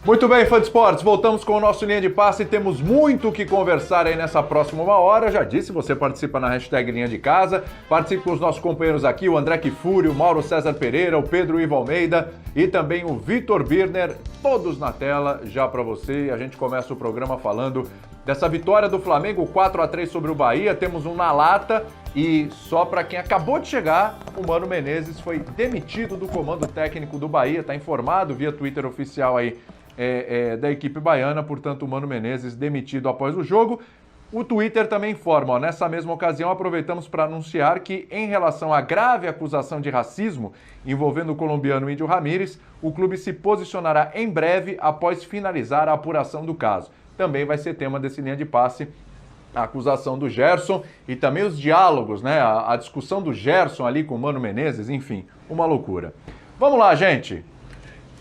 Muito bem, fã de esportes, voltamos com o nosso Linha de Passe e temos muito o que conversar aí nessa próxima uma hora. Já disse, você participa na hashtag Linha de Casa, participe com os nossos companheiros aqui, o André Kfouri, o Mauro César Pereira, o Pedro Ivo Almeida e também o Vitor Birner, todos na tela já para você. E a gente começa o programa falando dessa vitória do Flamengo, 4-3 sobre o Bahia. Temos um na lata e só para quem acabou de chegar, o Mano Menezes foi demitido do comando técnico do Bahia, está informado via Twitter oficial aí da equipe baiana, portanto o Mano Menezes demitido após o jogo. O Twitter também informa, nessa mesma ocasião aproveitamos para anunciar que em relação à grave acusação de racismo envolvendo o colombiano Índio Ramírez, o clube se posicionará em breve após finalizar a apuração do caso. Também vai ser tema desse Linha de Passe a acusação do Gerson e também os diálogos, né? A discussão do Gerson ali com o Mano Menezes, enfim, uma loucura. Vamos lá, gente.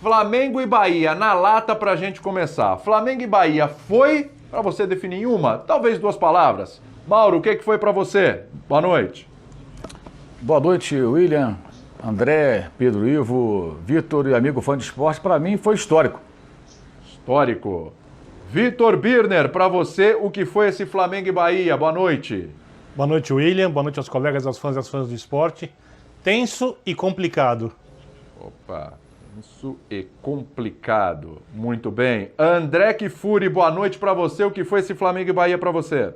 Flamengo e Bahia, na lata pra gente começar. Flamengo e Bahia foi, pra você definir em uma, talvez duas palavras. Mauro, o que foi pra você? Boa noite. Boa noite, William, André, Pedro Ivo, Vitor e amigo fã de esporte. Pra mim foi histórico. Histórico. Vitor Birner, pra você, o que foi esse Flamengo e Bahia? Boa noite. Boa noite, William. Boa noite aos colegas, aos fãs e às fãs do esporte. Tenso e complicado. Opa. Isso é complicado. Muito bem. André Kfouri, boa noite para você. O que foi esse Flamengo e Bahia para você?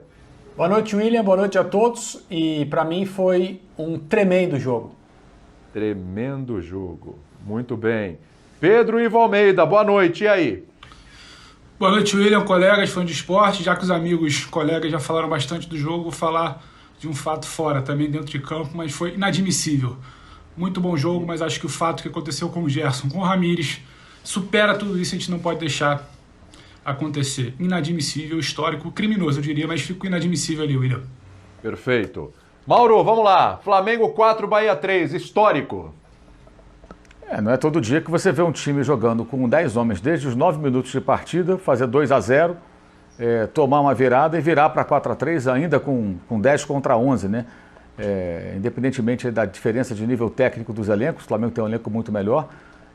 Boa noite, William. Boa noite a todos. E para mim foi um tremendo jogo. Tremendo jogo. Muito bem. Pedro Ivo Almeida, boa noite. E aí? Boa noite, William, colegas, fãs de esporte. Já que os amigos, colegas já falaram bastante do jogo, vou falar de um fato fora, também dentro de campo, mas foi inadmissível. Muito bom jogo, mas acho que o fato que aconteceu com o Gerson, com o Ramírez, supera tudo isso, a gente não pode deixar acontecer. Inadmissível, histórico, criminoso, eu diria, mas ficou inadmissível ali, William. Perfeito. Mauro, vamos lá. Flamengo 4, Bahia 3, histórico. Não é todo dia que você vê um time jogando com 10 homens desde os 9 minutos de partida, fazer 2-0, tomar uma virada e virar para 4-3 ainda com 10 contra 11, né? Independentemente da diferença de nível técnico dos elencos, o Flamengo tem um elenco muito melhor,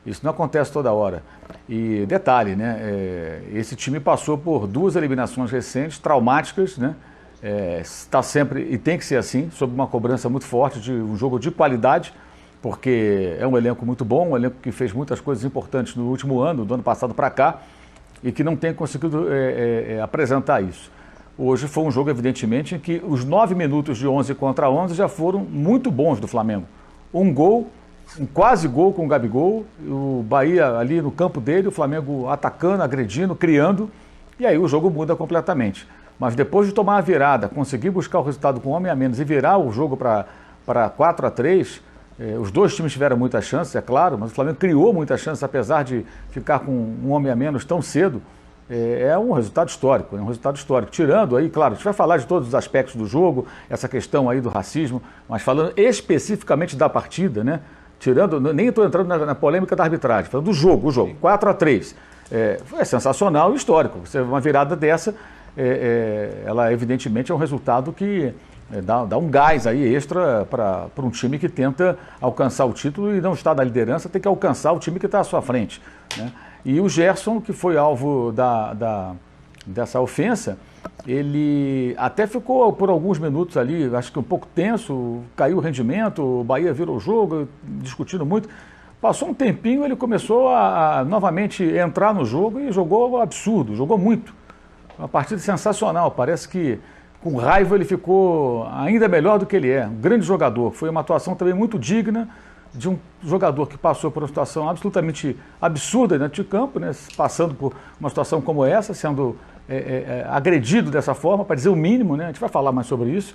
isso não acontece toda hora. E detalhe, né? Esse time passou por 2 eliminações recentes, traumáticas, né? Está sempre, e tem que ser assim, sob uma cobrança muito forte de um jogo de qualidade, porque é um elenco muito bom, um elenco que fez muitas coisas importantes no último ano, do ano passado para cá, e que não tem conseguido apresentar isso. Hoje foi um jogo, evidentemente, em que os 9 minutos de 11 contra 11 já foram muito bons do Flamengo. Um gol, um quase gol com o Gabigol, o Bahia ali no campo dele, o Flamengo atacando, agredindo, criando, e aí o jogo muda completamente. Mas depois de tomar a virada, conseguir buscar o resultado com um homem a menos e virar o jogo para 4-3, os dois times tiveram muitas chances, é claro, mas o Flamengo criou muitas chances, apesar de ficar com um homem a menos tão cedo. É um resultado histórico, tirando aí, claro, a gente vai falar de todos os aspectos do jogo, essa questão aí do racismo, mas falando especificamente da partida, né, tirando, nem estou entrando na polêmica da arbitragem, falando do jogo, 4-3, foi sensacional e histórico, uma virada dessa, ela evidentemente é um resultado que dá um gás aí extra para um time que tenta alcançar o título e não está na liderança, tem que alcançar o time que está à sua frente, né? E o Gerson, que foi alvo dessa ofensa, ele até ficou por alguns minutos ali, acho que um pouco tenso, caiu o rendimento, o Bahia virou o jogo, discutindo muito. Passou um tempinho, ele começou a novamente entrar no jogo e jogou absurdo, jogou muito. Uma partida sensacional, parece que com raiva ele ficou ainda melhor do que ele é. Um grande jogador, foi uma atuação também muito digna de um jogador que passou por uma situação absolutamente absurda dentro de campo, né, passando por uma situação como essa, sendo agredido dessa forma, para dizer o mínimo, né, a gente vai falar mais sobre isso,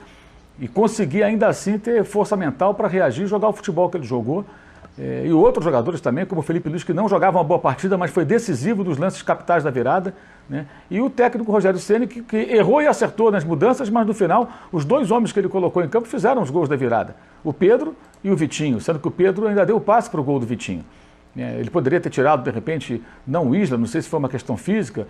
e conseguir ainda assim ter força mental para reagir e jogar o futebol que ele jogou. E outros jogadores também, como o Felipe Luiz, que não jogava uma boa partida, mas foi decisivo dos lances capitais da virada, né? E o técnico Rogério Ceni, que errou e acertou nas mudanças, mas no final, os dois homens que ele colocou em campo fizeram os gols da virada. O Pedro e o Vitinho, sendo que o Pedro ainda deu o passe para o gol do Vitinho. Ele poderia ter tirado, de repente, não o Isla, não sei se foi uma questão física,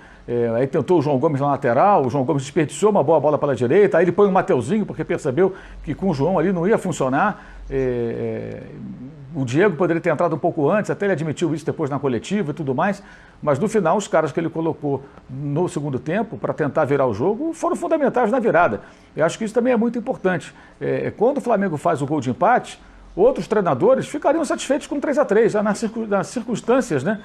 aí tentou o João Gomes na lateral, o João Gomes desperdiçou uma boa bola pela direita, aí ele põe o Mateuzinho, porque percebeu que com o João ali não ia funcionar, O Diego poderia ter entrado um pouco antes, até ele admitiu isso depois na coletiva e tudo mais, mas no final os caras que ele colocou no segundo tempo para tentar virar o jogo foram fundamentais na virada. Eu acho que isso também é muito importante. Quando o Flamengo faz o gol de empate, outros treinadores ficariam satisfeitos com 3-3, já nas circunstâncias, né?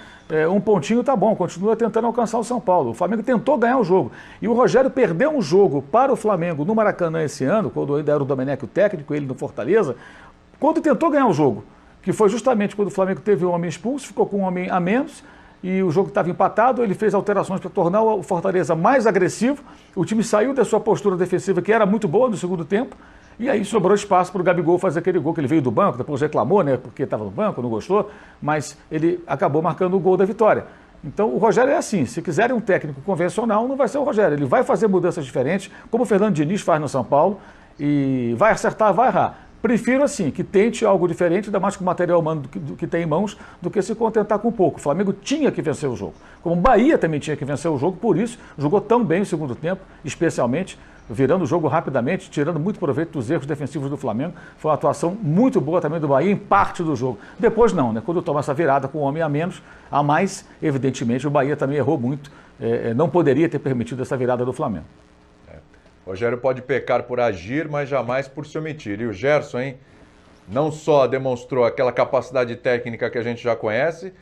Um pontinho tá bom, continua tentando alcançar o São Paulo. O Flamengo tentou ganhar o jogo. E o Rogério perdeu um jogo para o Flamengo no Maracanã esse ano, quando ainda era o Domenech o técnico, ele no Fortaleza, quando tentou ganhar o jogo, que foi justamente quando o Flamengo teve um homem expulso, ficou com um homem a menos, e o jogo estava empatado, ele fez alterações para tornar o Fortaleza mais agressivo, o time saiu da sua postura defensiva, que era muito boa no segundo tempo, e aí sobrou espaço para o Gabigol fazer aquele gol que ele veio do banco, depois reclamou, né, porque estava no banco, não gostou, mas ele acabou marcando o gol da vitória. Então o Rogério é assim, se quiserem um técnico convencional, não vai ser o Rogério, ele vai fazer mudanças diferentes, como o Fernando Diniz faz no São Paulo, e vai acertar, vai errar. Prefiro assim, que tente algo diferente, ainda mais com o material humano do que tem em mãos, do que se contentar com pouco. O Flamengo tinha que vencer o jogo. Como o Bahia também tinha que vencer o jogo, por isso jogou tão bem o segundo tempo, especialmente virando o jogo rapidamente, tirando muito proveito dos erros defensivos do Flamengo. Foi uma atuação muito boa também do Bahia em parte do jogo. Depois não, né? Quando toma essa virada com um homem a menos, a mais, evidentemente, o Bahia também errou muito. Não poderia ter permitido essa virada do Flamengo. Rogério pode pecar por agir, mas jamais por se omitir. E o Gerson, hein? Não só demonstrou aquela capacidade técnica que a gente já conhece,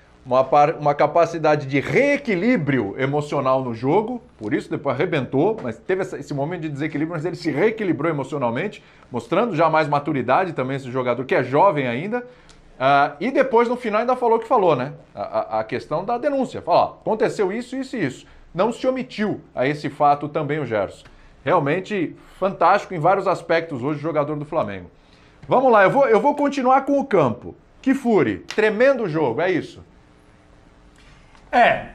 uma capacidade de reequilíbrio emocional no jogo, por isso depois arrebentou, mas teve esse momento de desequilíbrio, mas ele se reequilibrou emocionalmente, mostrando já mais maturidade também esse jogador, que é jovem ainda. E depois, no final, ainda falou o que falou, né? A questão da denúncia. Falou, aconteceu isso, isso e isso. Não se omitiu a esse fato também o Gerson. Realmente fantástico em vários aspectos hoje, o jogador do Flamengo. Vamos lá, eu vou continuar com o campo. Kifuri, tremendo jogo, é isso?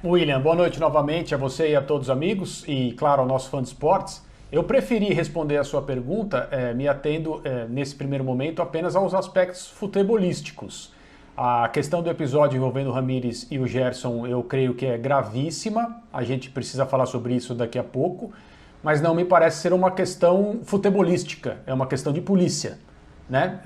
William, boa noite novamente a você e a todos os amigos e, claro, ao nosso fã de esportes. Eu preferi responder a sua pergunta me atendo, nesse primeiro momento, apenas aos aspectos futebolísticos. A questão do episódio envolvendo o Ramires e o Gerson, eu creio que é gravíssima. A gente precisa falar sobre isso daqui a pouco. Mas não me parece ser uma questão futebolística, é uma questão de polícia, né?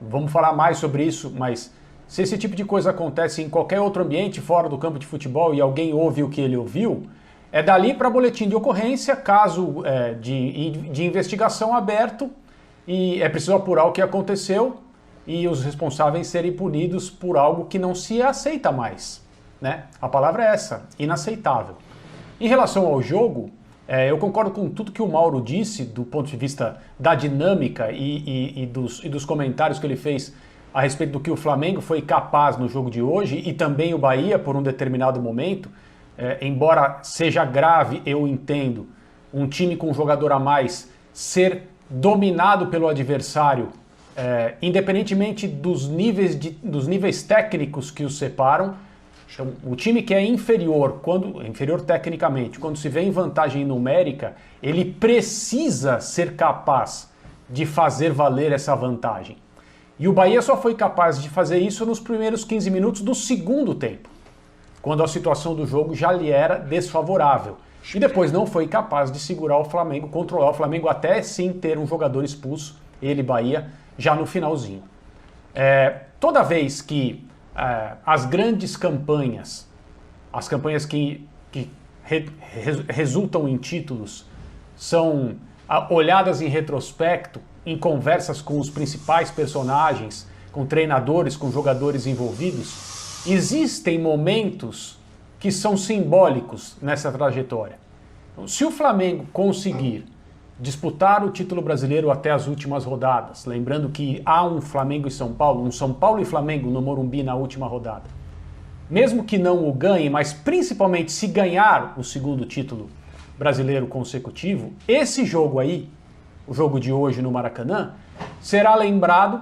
Vamos falar mais sobre isso, mas se esse tipo de coisa acontece em qualquer outro ambiente fora do campo de futebol e alguém ouve o que ele ouviu, é dali para boletim de ocorrência, caso de investigação aberto, e é preciso apurar o que aconteceu e os responsáveis serem punidos por algo que não se aceita mais, né? A palavra é essa, inaceitável. Em relação ao jogo, eu concordo com tudo que o Mauro disse do ponto de vista da dinâmica e dos comentários que ele fez a respeito do que o Flamengo foi capaz no jogo de hoje e também o Bahia por um determinado momento. Embora seja grave, eu entendo, um time com um jogador a mais ser dominado pelo adversário, independentemente dos níveis técnicos que os separam. Então, o time que é inferior tecnicamente, quando se vê em vantagem numérica, ele precisa ser capaz de fazer valer essa vantagem. E o Bahia só foi capaz de fazer isso nos primeiros 15 minutos do segundo tempo, quando a situação do jogo já lhe era desfavorável. E depois não foi capaz de segurar o Flamengo, controlar o Flamengo até sim ter um jogador expulso, ele, Bahia, já no finalzinho. Toda vez que as grandes campanhas, as campanhas que resultam em títulos, são olhadas em retrospecto, em conversas com os principais personagens, com treinadores, com jogadores envolvidos, existem momentos que são simbólicos nessa trajetória. Então, se o Flamengo conseguir disputar o título brasileiro até as últimas rodadas, lembrando que há um Flamengo e São Paulo, um São Paulo e Flamengo no Morumbi na última rodada. Mesmo que não o ganhe, mas principalmente se ganhar o segundo título brasileiro consecutivo, esse jogo aí, o jogo de hoje no Maracanã, será lembrado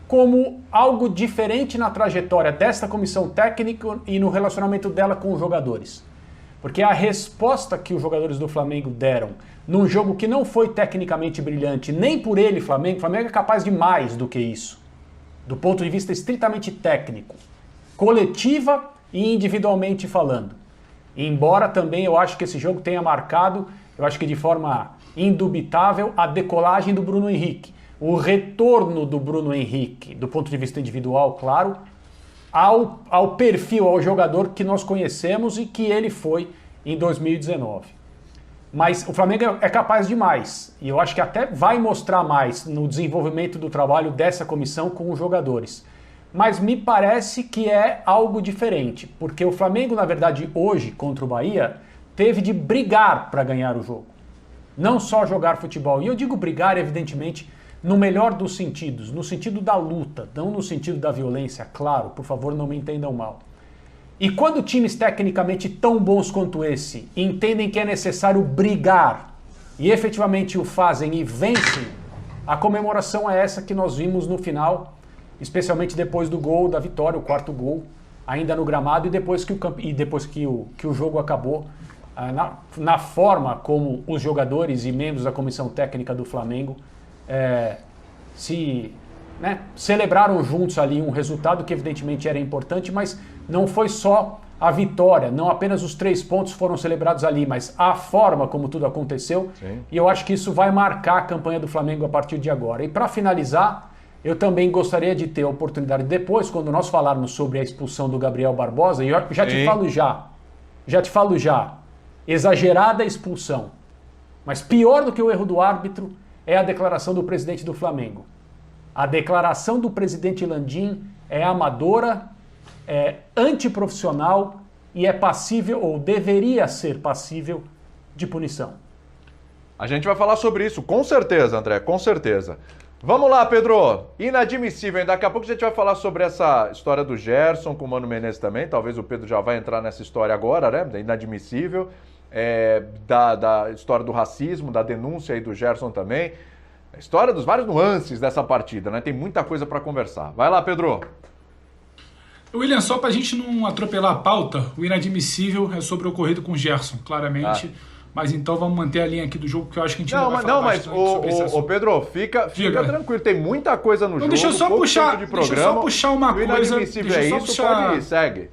como algo diferente na trajetória desta comissão técnica e no relacionamento dela com os jogadores. Porque a resposta que os jogadores do Flamengo deram num jogo que não foi tecnicamente brilhante, nem por ele, Flamengo é capaz de mais do que isso, do ponto de vista estritamente técnico, coletiva e individualmente falando. Embora também eu acho que esse jogo tenha marcado, eu acho que de forma indubitável, a decolagem do Bruno Henrique. o retorno do Bruno Henrique, do ponto de vista individual, claro, ao perfil, ao jogador que nós conhecemos e que ele foi em 2019. Mas o Flamengo é capaz de mais, e eu acho que até vai mostrar mais no desenvolvimento do trabalho dessa comissão com os jogadores. Mas me parece que é algo diferente, porque o Flamengo, na verdade, hoje, contra o Bahia, teve de brigar para ganhar o jogo. Não só jogar futebol. E eu digo brigar, evidentemente, no melhor dos sentidos, no sentido da luta, não no sentido da violência, claro, por favor, não me entendam mal. E quando times tecnicamente tão bons quanto esse entendem que é necessário brigar e efetivamente o fazem e vencem, a comemoração é essa que nós vimos no final, especialmente depois do gol da vitória, o quarto gol, ainda no gramado e depois que o jogo acabou, na forma como os jogadores e membros da comissão técnica do Flamengo celebraram juntos ali um resultado que evidentemente era importante, mas não foi só a vitória, não apenas os 3 pontos foram celebrados ali, mas a forma como tudo aconteceu. Sim. E eu acho que isso vai marcar a campanha do Flamengo a partir de agora. E para finalizar, eu também gostaria de ter a oportunidade depois, quando nós falarmos sobre a expulsão do Gabriel Barbosa, e eu já te falo já, exagerada expulsão. Mas pior do que o erro do árbitro é a declaração do presidente do Flamengo. A declaração do presidente Landim é amadora, é antiprofissional e é passível, ou deveria ser passível, de punição. A gente vai falar sobre isso, com certeza, André, com certeza. Vamos lá, Pedro. Inadmissível, hein? Daqui a pouco a gente vai falar sobre essa história do Gerson com o Mano Menezes também. Talvez o Pedro já vai entrar nessa história agora, né? Inadmissível. Da história do racismo, da denúncia aí do Gerson também. A história dos vários nuances dessa partida, né? Tem muita coisa para conversar. Vai lá, Pedro. William, só para a gente não atropelar a pauta, o inadmissível é sobre o ocorrido com o Gerson, claramente. Mas então vamos manter a linha aqui do jogo, que eu acho que a gente vai falar bastante sobre esse assunto. Pedro, fica tranquilo, tem muita coisa no jogo. Deixa eu só puxar uma coisa. Inadmissível é isso, pode ir, segue.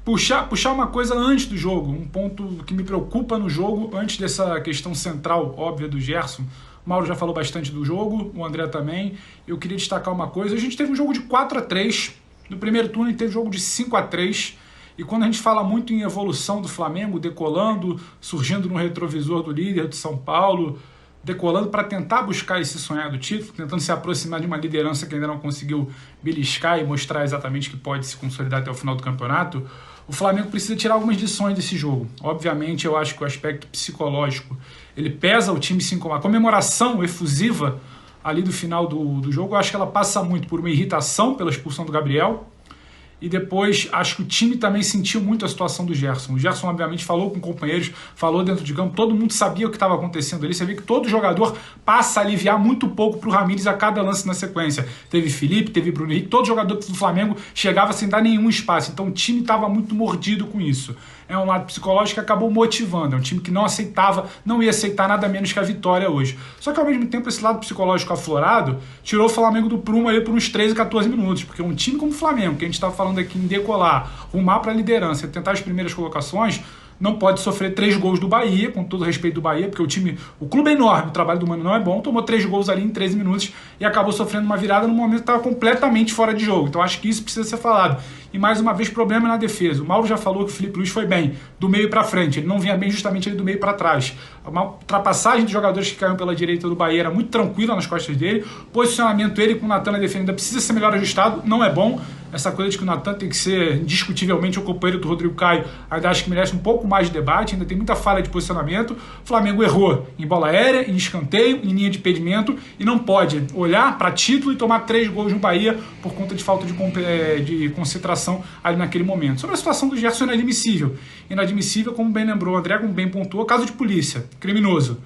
Puxar uma coisa antes do jogo, um ponto que me preocupa no jogo, antes dessa questão central, óbvia, do Gerson. O Mauro já falou bastante do jogo, o André também. Eu queria destacar uma coisa, a gente teve um jogo de 4-3, no primeiro turno a gente teve um jogo de 5-3, e quando a gente fala muito em evolução do Flamengo, decolando, surgindo no retrovisor do líder do São Paulo, decolando para tentar buscar esse sonhado título, tentando se aproximar de uma liderança que ainda não conseguiu beliscar e mostrar exatamente que pode se consolidar até o final do campeonato, o Flamengo precisa tirar algumas lições desse jogo. Obviamente, eu acho que o aspecto psicológico, ele pesa o time, sim, como a comemoração efusiva ali do final do jogo, eu acho que ela passa muito por uma irritação pela expulsão do Gabriel, e depois acho que o time também sentiu muito a situação do Gerson. O Gerson, obviamente, falou com companheiros, falou dentro de campo, todo mundo sabia o que estava acontecendo ali. Você vê que todo jogador passa a aliviar muito pouco para o Ramires a cada lance na sequência. Teve Felipe, teve Bruno Henrique, todo jogador do Flamengo chegava sem dar nenhum espaço. Então o time estava muito mordido com isso. É um lado psicológico que acabou motivando. É um time que não ia aceitar nada menos que a vitória hoje. Só que ao mesmo tempo esse lado psicológico aflorado tirou o Flamengo do prumo ali por uns 13, 14 minutos. Porque um time como o Flamengo, que a gente estava falando aqui em decolar, rumar para a liderança, tentar as primeiras colocações, não pode sofrer 3 gols do Bahia, com todo o respeito do Bahia, porque o clube é enorme, o trabalho do Mano não é bom, tomou 3 gols ali em 13 minutos e acabou sofrendo uma virada no momento que estava completamente fora de jogo. Então acho que isso precisa ser falado. E mais uma vez, problema na defesa. O Mauro já falou que o Felipe Luiz foi bem, do meio para frente, ele não vinha bem justamente ali do meio para trás. Uma ultrapassagem de jogadores que caíram pela direita do Bahia era muito tranquila nas costas dele, posicionamento ele com o Natan na defesa precisa ser melhor ajustado, não é bom. Essa coisa de que o Natan tem que ser indiscutivelmente o companheiro do Rodrigo Caio, ainda acho que merece um pouco mais de debate, ainda tem muita falha de posicionamento. O Flamengo errou em bola aérea, em escanteio, em linha de impedimento, e não pode olhar para título e tomar 3 gols no Bahia por conta de falta de concentração ali naquele momento. Sobre a situação do Gerson, inadmissível. Inadmissível, como bem lembrou o André, como bem pontuou, caso de polícia, criminoso.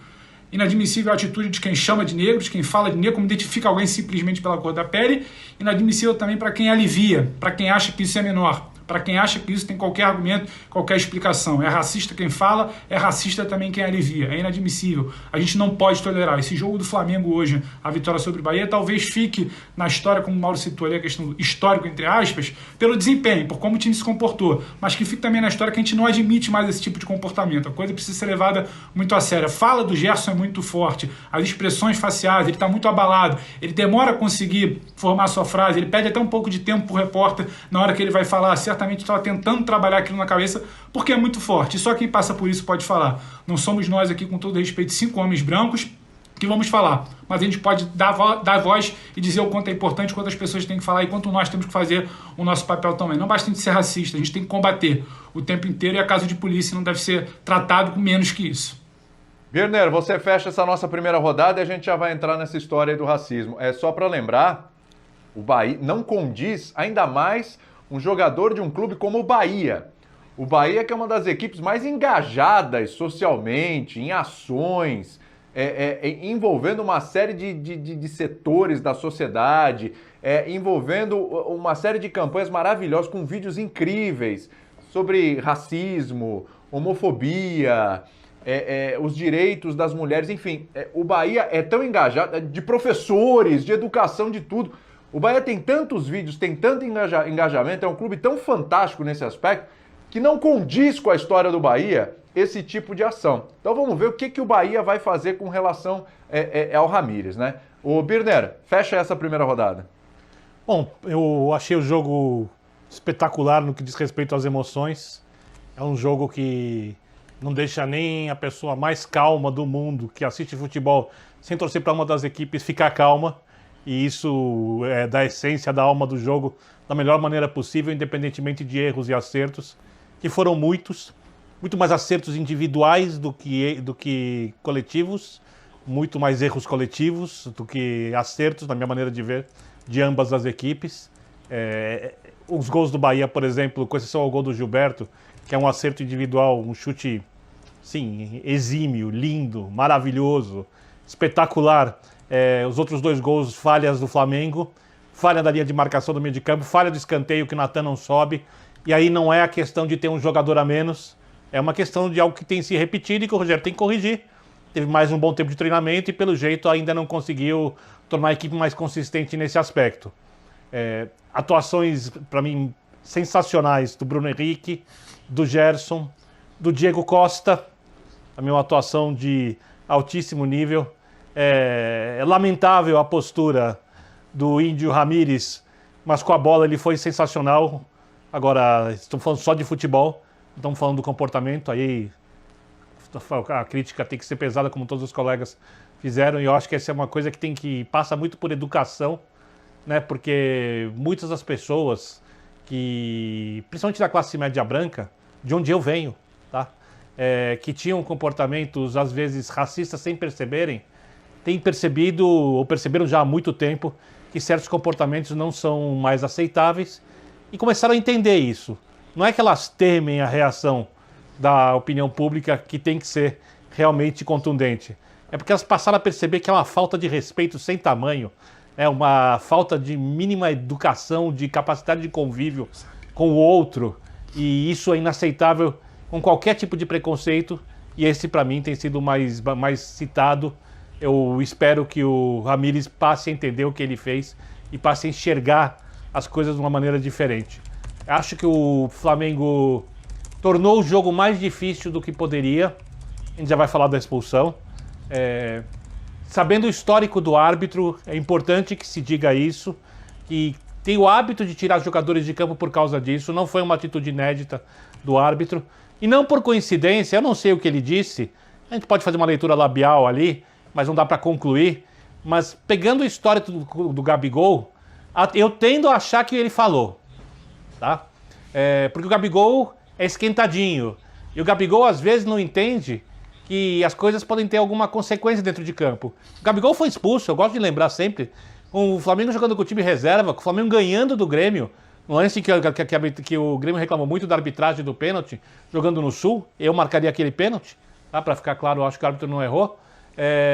Inadmissível a atitude de quem chama de negro, de quem fala de negro, como identifica alguém simplesmente pela cor da pele. Inadmissível também para quem alivia, para quem acha que isso é menor. Para quem acha que isso tem qualquer argumento, qualquer explicação. É racista quem fala, é racista também quem alivia. É inadmissível. A gente não pode tolerar. Esse jogo do Flamengo hoje, a vitória sobre o Bahia, talvez fique na história, como o Mauro citou ali, a questão histórica, entre aspas, pelo desempenho, por como o time se comportou. Mas que fique também na história que a gente não admite mais esse tipo de comportamento. A coisa precisa ser levada muito a sério. A fala do Gerson é muito forte. As expressões faciais, ele está muito abalado. Ele demora a conseguir formar sua frase. Ele pede até um pouco de tempo pro repórter na hora que ele vai falar. Certamente estava tentando trabalhar aquilo na cabeça, porque é muito forte. E só quem passa por isso pode falar. Não somos nós aqui, com todo respeito, 5 homens brancos que vamos falar. Mas a gente pode dar voz e dizer o quanto é importante, quanto as pessoas têm que falar e quanto nós temos que fazer o nosso papel também. Não basta a gente ser racista, a gente tem que combater o tempo inteiro, e a caso de polícia não deve ser tratado com menos que isso. Birner, você fecha essa nossa primeira rodada e a gente já vai entrar nessa história aí do racismo. É só para lembrar, o Bahia não condiz, ainda mais um jogador de um clube como o Bahia. O Bahia, que é uma das equipes mais engajadas socialmente, em ações, envolvendo uma série de setores da sociedade, envolvendo uma série de campanhas maravilhosas, com vídeos incríveis sobre racismo, homofobia, os direitos das mulheres, enfim. O Bahia é tão engajado, de professores, de educação, de tudo. O Bahia tem tantos vídeos, tem tanto engajamento, é um clube tão fantástico nesse aspecto, que não condiz com a história do Bahia esse tipo de ação. Então vamos ver o que o Bahia vai fazer com relação ao Ramírez, né? Ô Birner, fecha essa primeira rodada. Bom, eu achei o jogo espetacular no que diz respeito às emoções. É um jogo que não deixa nem a pessoa mais calma do mundo que assiste futebol sem torcer para uma das equipes ficar calma. E isso é da essência, da alma do jogo, da melhor maneira possível, independentemente de erros e acertos, que foram muitos, muito mais acertos individuais do que coletivos, muito mais erros coletivos do que acertos, na minha maneira de ver, de ambas as equipes. Os gols do Bahia, por exemplo, com exceção ao gol do Gilberto, que é um acerto individual, um chute, sim, exímio, lindo, maravilhoso, espetacular. Os outros 2 gols, falhas do Flamengo, falha da linha de marcação do meio de campo, falha do escanteio que o Natan não sobe. E aí não é a questão de ter um jogador a menos, é uma questão de algo que tem se repetido e que o Rogério tem que corrigir. Teve mais um bom tempo de treinamento e, pelo jeito, ainda não conseguiu tornar a equipe mais consistente nesse aspecto. Atuações, para mim, sensacionais do Bruno Henrique, do Gerson, do Diego Costa, também uma atuação de altíssimo nível. É lamentável a postura do Índio Ramírez, mas com a bola ele foi sensacional. Agora, estamos falando só de futebol, estamos falando do comportamento, aí a crítica tem que ser pesada, como todos os colegas fizeram, e eu acho que essa é uma coisa que passa muito por educação, né? Porque muitas das pessoas principalmente da classe média branca, de onde eu venho, tá? Que tinham comportamentos, às vezes, racistas sem perceberem, têm percebido, ou perceberam já há muito tempo, que certos comportamentos não são mais aceitáveis e começaram a entender isso. Não é que elas temem a reação da opinião pública, que tem que ser realmente contundente. É porque elas passaram a perceber que é uma falta de respeito sem tamanho, é uma falta de mínima educação, de capacidade de convívio com o outro, e isso é inaceitável com qualquer tipo de preconceito, e esse para mim tem sido mais citado. Eu espero que o Ramírez passe a entender o que ele fez e passe a enxergar as coisas de uma maneira diferente. Acho que o Flamengo tornou o jogo mais difícil do que poderia. A gente já vai falar da expulsão. Sabendo o histórico do árbitro, é importante que se diga isso, que tem o hábito de tirar jogadores de campo por causa disso. Não foi uma atitude inédita do árbitro. E não por coincidência, eu não sei o que ele disse, a gente pode fazer uma leitura labial ali, mas não dá para concluir. Mas pegando o histórico do Gabigol, eu tendo a achar que ele falou, tá? Porque o Gabigol é esquentadinho. E o Gabigol às vezes não entende que as coisas podem ter alguma consequência dentro de campo. O Gabigol foi expulso, eu gosto de lembrar sempre, com o Flamengo jogando com o time reserva, com o Flamengo ganhando do Grêmio, no lance que o Grêmio reclamou muito da arbitragem do pênalti, jogando no Sul. Eu marcaria aquele pênalti, tá? Para ficar claro, eu acho que o árbitro não errou.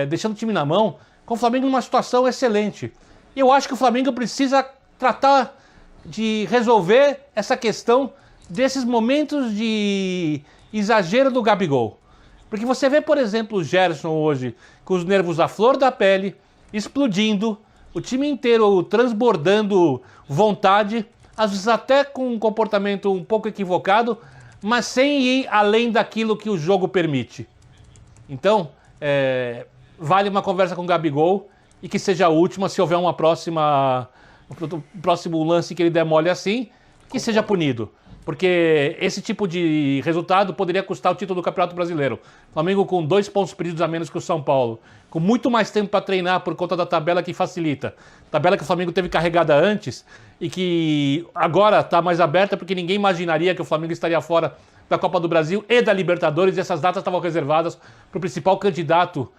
Deixando o time na mão, com o Flamengo numa situação excelente. E eu acho que o Flamengo precisa tratar de resolver essa questão desses momentos de exagero do Gabigol. Porque você vê, por exemplo, o Gerson hoje com os nervos à flor da pele, explodindo, o time inteiro transbordando vontade, às vezes até com um comportamento um pouco equivocado, mas sem ir além daquilo que o jogo permite. Então, vale uma conversa com o Gabigol e que seja a última, se houver um próximo lance que ele der mole assim, que seja punido. Porque esse tipo de resultado poderia custar o título do Campeonato Brasileiro. Flamengo com 2 pontos perdidos a menos que o São Paulo, com muito mais tempo para treinar por conta da tabela que facilita. Tabela que o Flamengo teve carregada antes e que agora está mais aberta porque ninguém imaginaria que o Flamengo estaria fora da Copa do Brasil e da Libertadores, e essas datas estavam reservadas para o principal candidato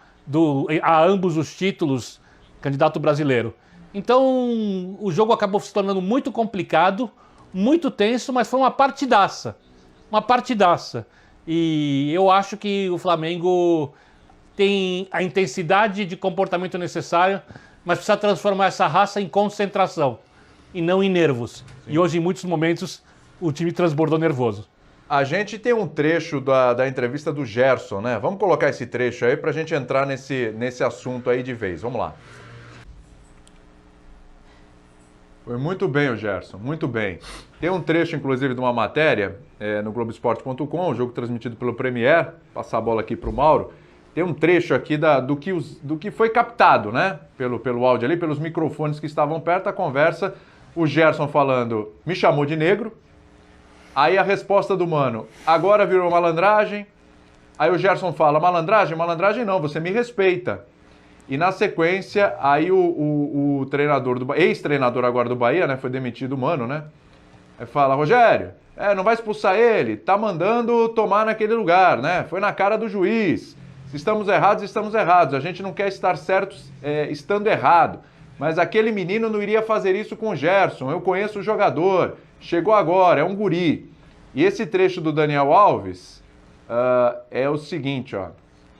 a ambos os títulos, candidato brasileiro. Então o jogo acabou se tornando muito complicado, muito tenso, mas foi uma partidaça. Uma partidaça. E eu acho que o Flamengo tem a intensidade de comportamento necessária, mas precisa transformar essa raça em concentração e não em nervos. Sim. E hoje, em muitos momentos, o time transbordou nervoso. A gente tem um trecho da entrevista do Gerson, né? Vamos colocar esse trecho aí para a gente entrar nesse assunto aí de vez. Vamos lá. Foi muito bem o Gerson, muito bem. Tem um trecho, inclusive, de uma matéria no Globoesporte.com, um jogo transmitido pelo Premier. Passar a bola aqui para o Mauro. Tem um trecho aqui do que foi captado, né? Pelo áudio ali, pelos microfones que estavam perto da conversa. O Gerson falando, me chamou de negro. Aí a resposta do Mano, agora virou malandragem. Aí o Gerson fala, malandragem? Malandragem não, você me respeita. E na sequência, aí o treinador, ex-treinador agora do Bahia, né, foi demitido o Mano, né? Aí fala, Rogério, não vai expulsar ele, tá mandando tomar naquele lugar, né? Foi na cara do juiz. Se estamos errados, estamos errados. A gente não quer estar certos estando errado. Mas aquele menino não iria fazer isso com o Gerson. Eu conheço o jogador. Chegou agora, é um guri. E esse trecho do Daniel Alves é o seguinte, ó.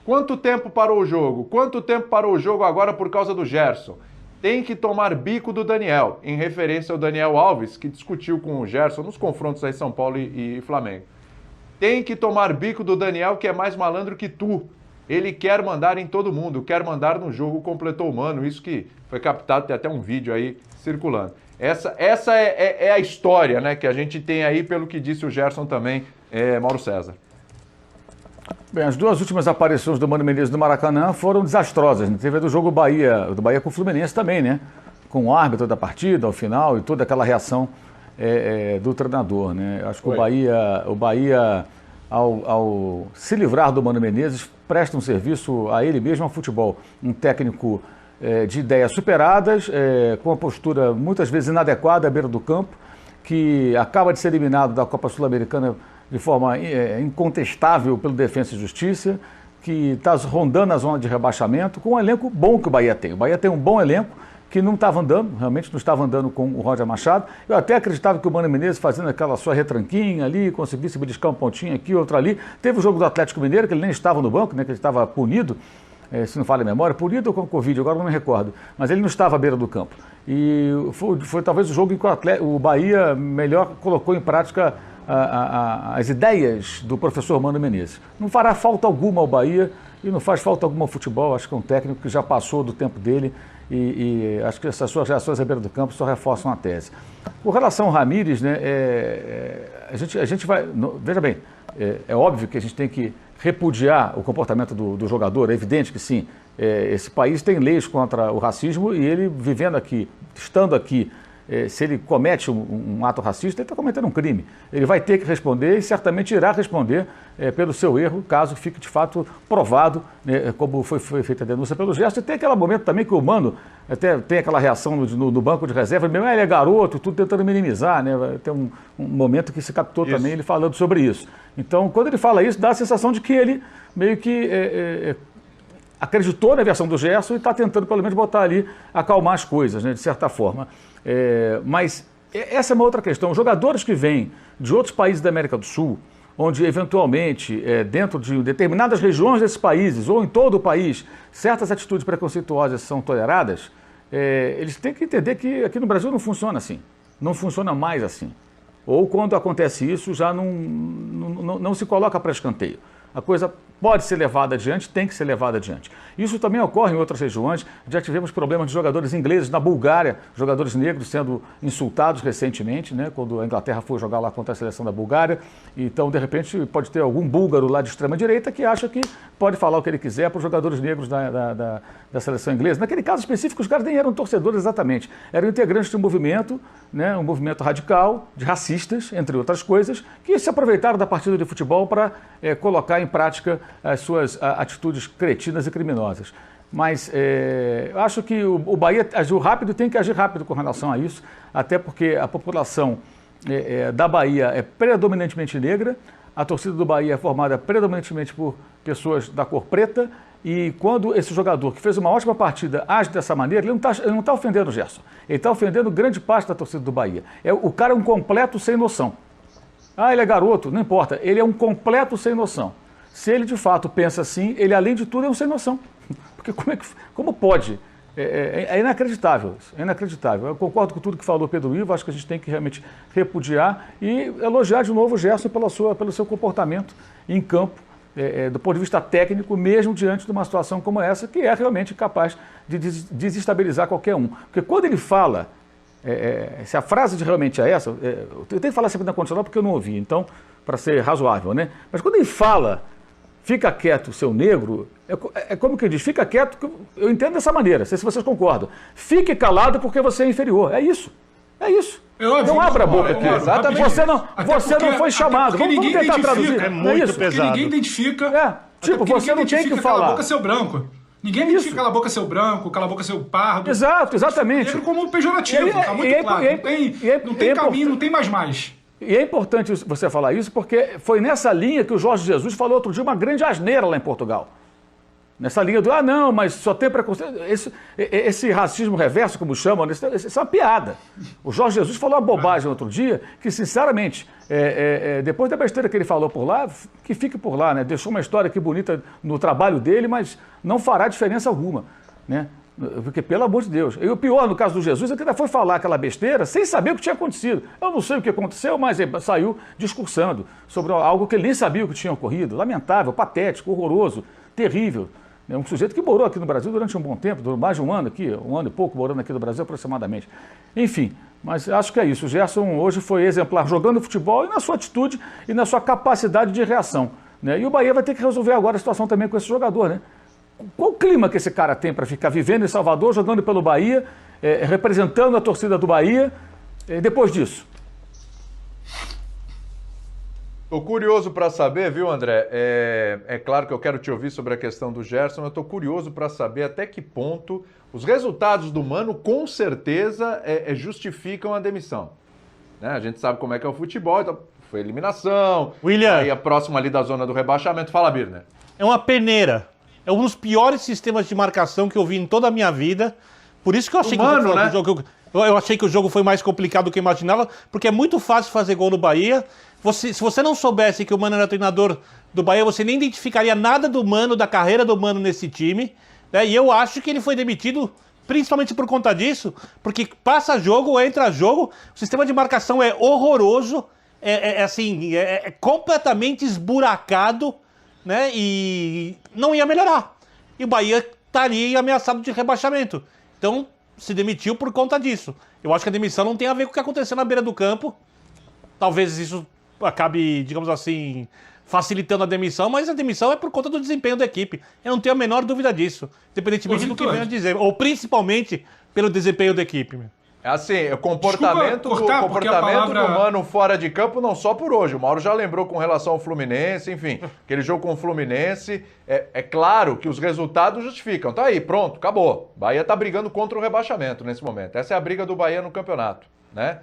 Quanto tempo parou o jogo? Quanto tempo parou o jogo agora por causa do Gerson? Tem que tomar bico do Daniel, em referência ao Daniel Alves, que discutiu com o Gerson nos confrontos aí São Paulo e Flamengo. Tem que tomar bico do Daniel, que é mais malandro que tu. Ele quer mandar em todo mundo, quer mandar no jogo, completou o Mano. Isso que foi captado, tem até um vídeo aí circulando. Essa é a história, né, que a gente tem aí, pelo que disse o Gerson também, Mauro César. Bem, as duas últimas aparições do Mano Menezes no Maracanã foram desastrosas. Né? Teve a do jogo do Bahia com o Fluminense também, né? Com o árbitro da partida ao final e toda aquela reação do treinador, né? Acho que o Bahia ao se livrar do Mano Menezes, presta um serviço a ele mesmo ao futebol. Um técnico de ideias superadas, com a postura muitas vezes inadequada à beira do campo, que acaba de ser eliminado da Copa Sul-Americana de forma incontestável pelo Defensa e Justiça, que está rondando a zona de rebaixamento, com um elenco bom que o Bahia tem. O Bahia tem um bom elenco que não estava andando, realmente não estava andando com o Roger Machado. Eu até acreditava que o Mano Menezes, fazendo aquela sua retranquinha ali, conseguisse beliscar um pontinho aqui, outro ali. Teve o jogo do Atlético Mineiro, que ele nem estava no banco, né, que ele estava punido, se não falha a memória, punido ou com Covid, agora não me recordo. Mas ele não estava à beira do campo. E foi talvez o jogo em que o Bahia melhor colocou em prática as ideias do professor Mano Menezes. Não fará falta alguma ao Bahia e não faz falta alguma ao futebol. Acho que é um técnico que já passou do tempo dele e acho que essas suas reações à beira do campo só reforçam a tese. Com relação ao Ramírez, né, a gente vai... Veja bem, é óbvio que a gente tem que repudiar o comportamento do jogador, é evidente que sim. Esse país tem leis contra o racismo e ele vivendo aqui, estando aqui, se ele comete um ato racista, ele está cometendo um crime. Ele vai ter que responder e certamente irá responder pelo seu erro, caso fique de fato provado, né, como foi feita a denúncia pelo gesto. E tem aquele momento também que o Mano até tem aquela reação no banco de reserva, mesmo ele é garoto, tudo tentando minimizar, né? Tem um momento que se captou isso. Também ele falando sobre isso. Então, quando ele fala isso, dá a sensação de que ele meio que acreditou na versão do Gerson e está tentando pelo menos botar ali, acalmar as coisas, né, de certa forma. Mas essa é uma outra questão. Jogadores que vêm de outros países da América do Sul, onde eventualmente, dentro de determinadas regiões desses países, ou em todo o país, certas atitudes preconceituosas são toleradas, eles têm que entender que aqui no Brasil não funciona assim. Não funciona mais assim. Ou quando acontece isso, já não se coloca para escanteio. A coisa pode ser levada adiante, tem que ser levada adiante. Isso também ocorre em outras regiões. Já tivemos problemas de jogadores ingleses na Bulgária, jogadores negros sendo insultados recentemente, né, quando a Inglaterra foi jogar lá contra a seleção da Bulgária. Então, de repente, pode ter algum búlgaro lá de extrema-direita que acha que pode falar o que ele quiser para os jogadores negros da seleção inglesa. Naquele caso específico, os caras nem eram torcedores exatamente. Eram integrantes de um movimento, né, um movimento radical, de racistas, entre outras coisas, que se aproveitaram da partida de futebol para colocar em prática as suas atitudes cretinas e criminosas. Mas eu acho que o Bahia agiu rápido e tem que agir rápido com relação a isso, até porque a população da Bahia é predominantemente negra, a torcida do Bahia é formada predominantemente por pessoas da cor preta, e quando esse jogador, que fez uma ótima partida, age dessa maneira, ele não está ofendendo o Gerson, ele está ofendendo grande parte da torcida do Bahia. O cara é um completo sem noção. Ah, ele é garoto, não importa, ele é um completo sem noção. Se ele de fato pensa assim, ele além de tudo é um sem noção. Porque como pode? É inacreditável, é inacreditável. Eu concordo com tudo que falou Pedro Ivo, acho que a gente tem que realmente repudiar e elogiar de novo o Gerson pelo seu comportamento em campo, do ponto de vista técnico, mesmo diante de uma situação como essa, que é realmente capaz de desestabilizar qualquer um. Porque quando ele fala, se a frase realmente é essa, eu tenho que falar sempre na condicional porque eu não ouvi, então, para ser razoável, né? Mas quando ele fala, fica quieto, seu negro, é como que diz, fica quieto, eu entendo dessa maneira, não sei se vocês concordam. Fique calado porque você é inferior, é isso, é isso. Não abra a boca aqui. Exatamente. Você não foi chamado. Vamos tentar traduzir. É muito pesado. Porque ninguém identifica. Tipo, você não tem que falar. Cala a boca, seu branco. Ninguém identifica cala a boca, seu branco, cala a boca, seu pardo. Exato, exatamente. Negro como pejorativo, tá muito claro. Não tem caminho, não tem mais. E é importante você falar isso porque foi nessa linha que o Jorge Jesus falou outro dia uma grande asneira lá em Portugal. Nessa linha do, não, mas só tem preconceito. Esse racismo reverso, como chamam, isso é uma piada. O Jorge Jesus falou uma bobagem outro dia que, sinceramente, depois da besteira que ele falou por lá, que fique por lá, né? Deixou uma história aqui bonita no trabalho dele, mas não fará diferença alguma, né? Porque, pelo amor de Deus. E o pior, no caso do Jesus, é que ainda foi falar aquela besteira sem saber o que tinha acontecido. Eu não sei o que aconteceu, mas ele saiu discursando sobre algo que ele nem sabia o que tinha ocorrido. Lamentável, patético, horroroso, terrível. É um sujeito que morou aqui no Brasil durante um bom tempo, durante mais de um ano aqui, um ano e pouco morando aqui no Brasil aproximadamente. Enfim, mas acho que é isso. O Gerson hoje foi exemplar jogando futebol e na sua atitude e na sua capacidade de reação, né? E o Bahia vai ter que resolver agora a situação também com esse jogador, né? Qual o clima que esse cara tem para ficar vivendo em Salvador, jogando pelo Bahia, representando a torcida do Bahia, depois disso? Estou curioso para saber, viu, André? É claro que eu quero te ouvir sobre a questão do Gerson, mas estou curioso para saber até que ponto os resultados do Mano, com certeza, justificam a demissão. Né? A gente sabe como é que é o futebol, então foi eliminação, William, aí a próxima ali da zona do rebaixamento. Fala, Birner. é uma peneira. É um dos piores sistemas de marcação que eu vi em toda a minha vida. Por isso que eu achei eu achei que o jogo foi mais complicado do que eu imaginava, porque é muito fácil fazer gol no Bahia. Se você não soubesse que o Mano era treinador do Bahia, você nem identificaria nada do Mano, da carreira do Mano nesse time, né? E eu acho que ele foi demitido principalmente por conta disso, porque passa jogo, entra jogo, o sistema de marcação é horroroso, é completamente esburacado, né? E não ia melhorar. E o Bahia estaria ameaçado de rebaixamento. Então, se demitiu por conta disso. Eu acho que a demissão não tem a ver com o que aconteceu na beira do campo. Talvez isso acabe, digamos assim, facilitando a demissão, mas a demissão é por conta do desempenho da equipe. Eu não tenho a menor dúvida disso, independentemente do que venha a dizer, ou principalmente pelo desempenho da equipe. Assim, o comportamento do Mano fora de campo, não só por hoje. O Mauro já lembrou com relação ao Fluminense, enfim, aquele jogo com o Fluminense. É claro que os resultados justificam. Tá aí, pronto, acabou. Bahia tá brigando contra o rebaixamento nesse momento. Essa é a briga do Bahia no campeonato, né?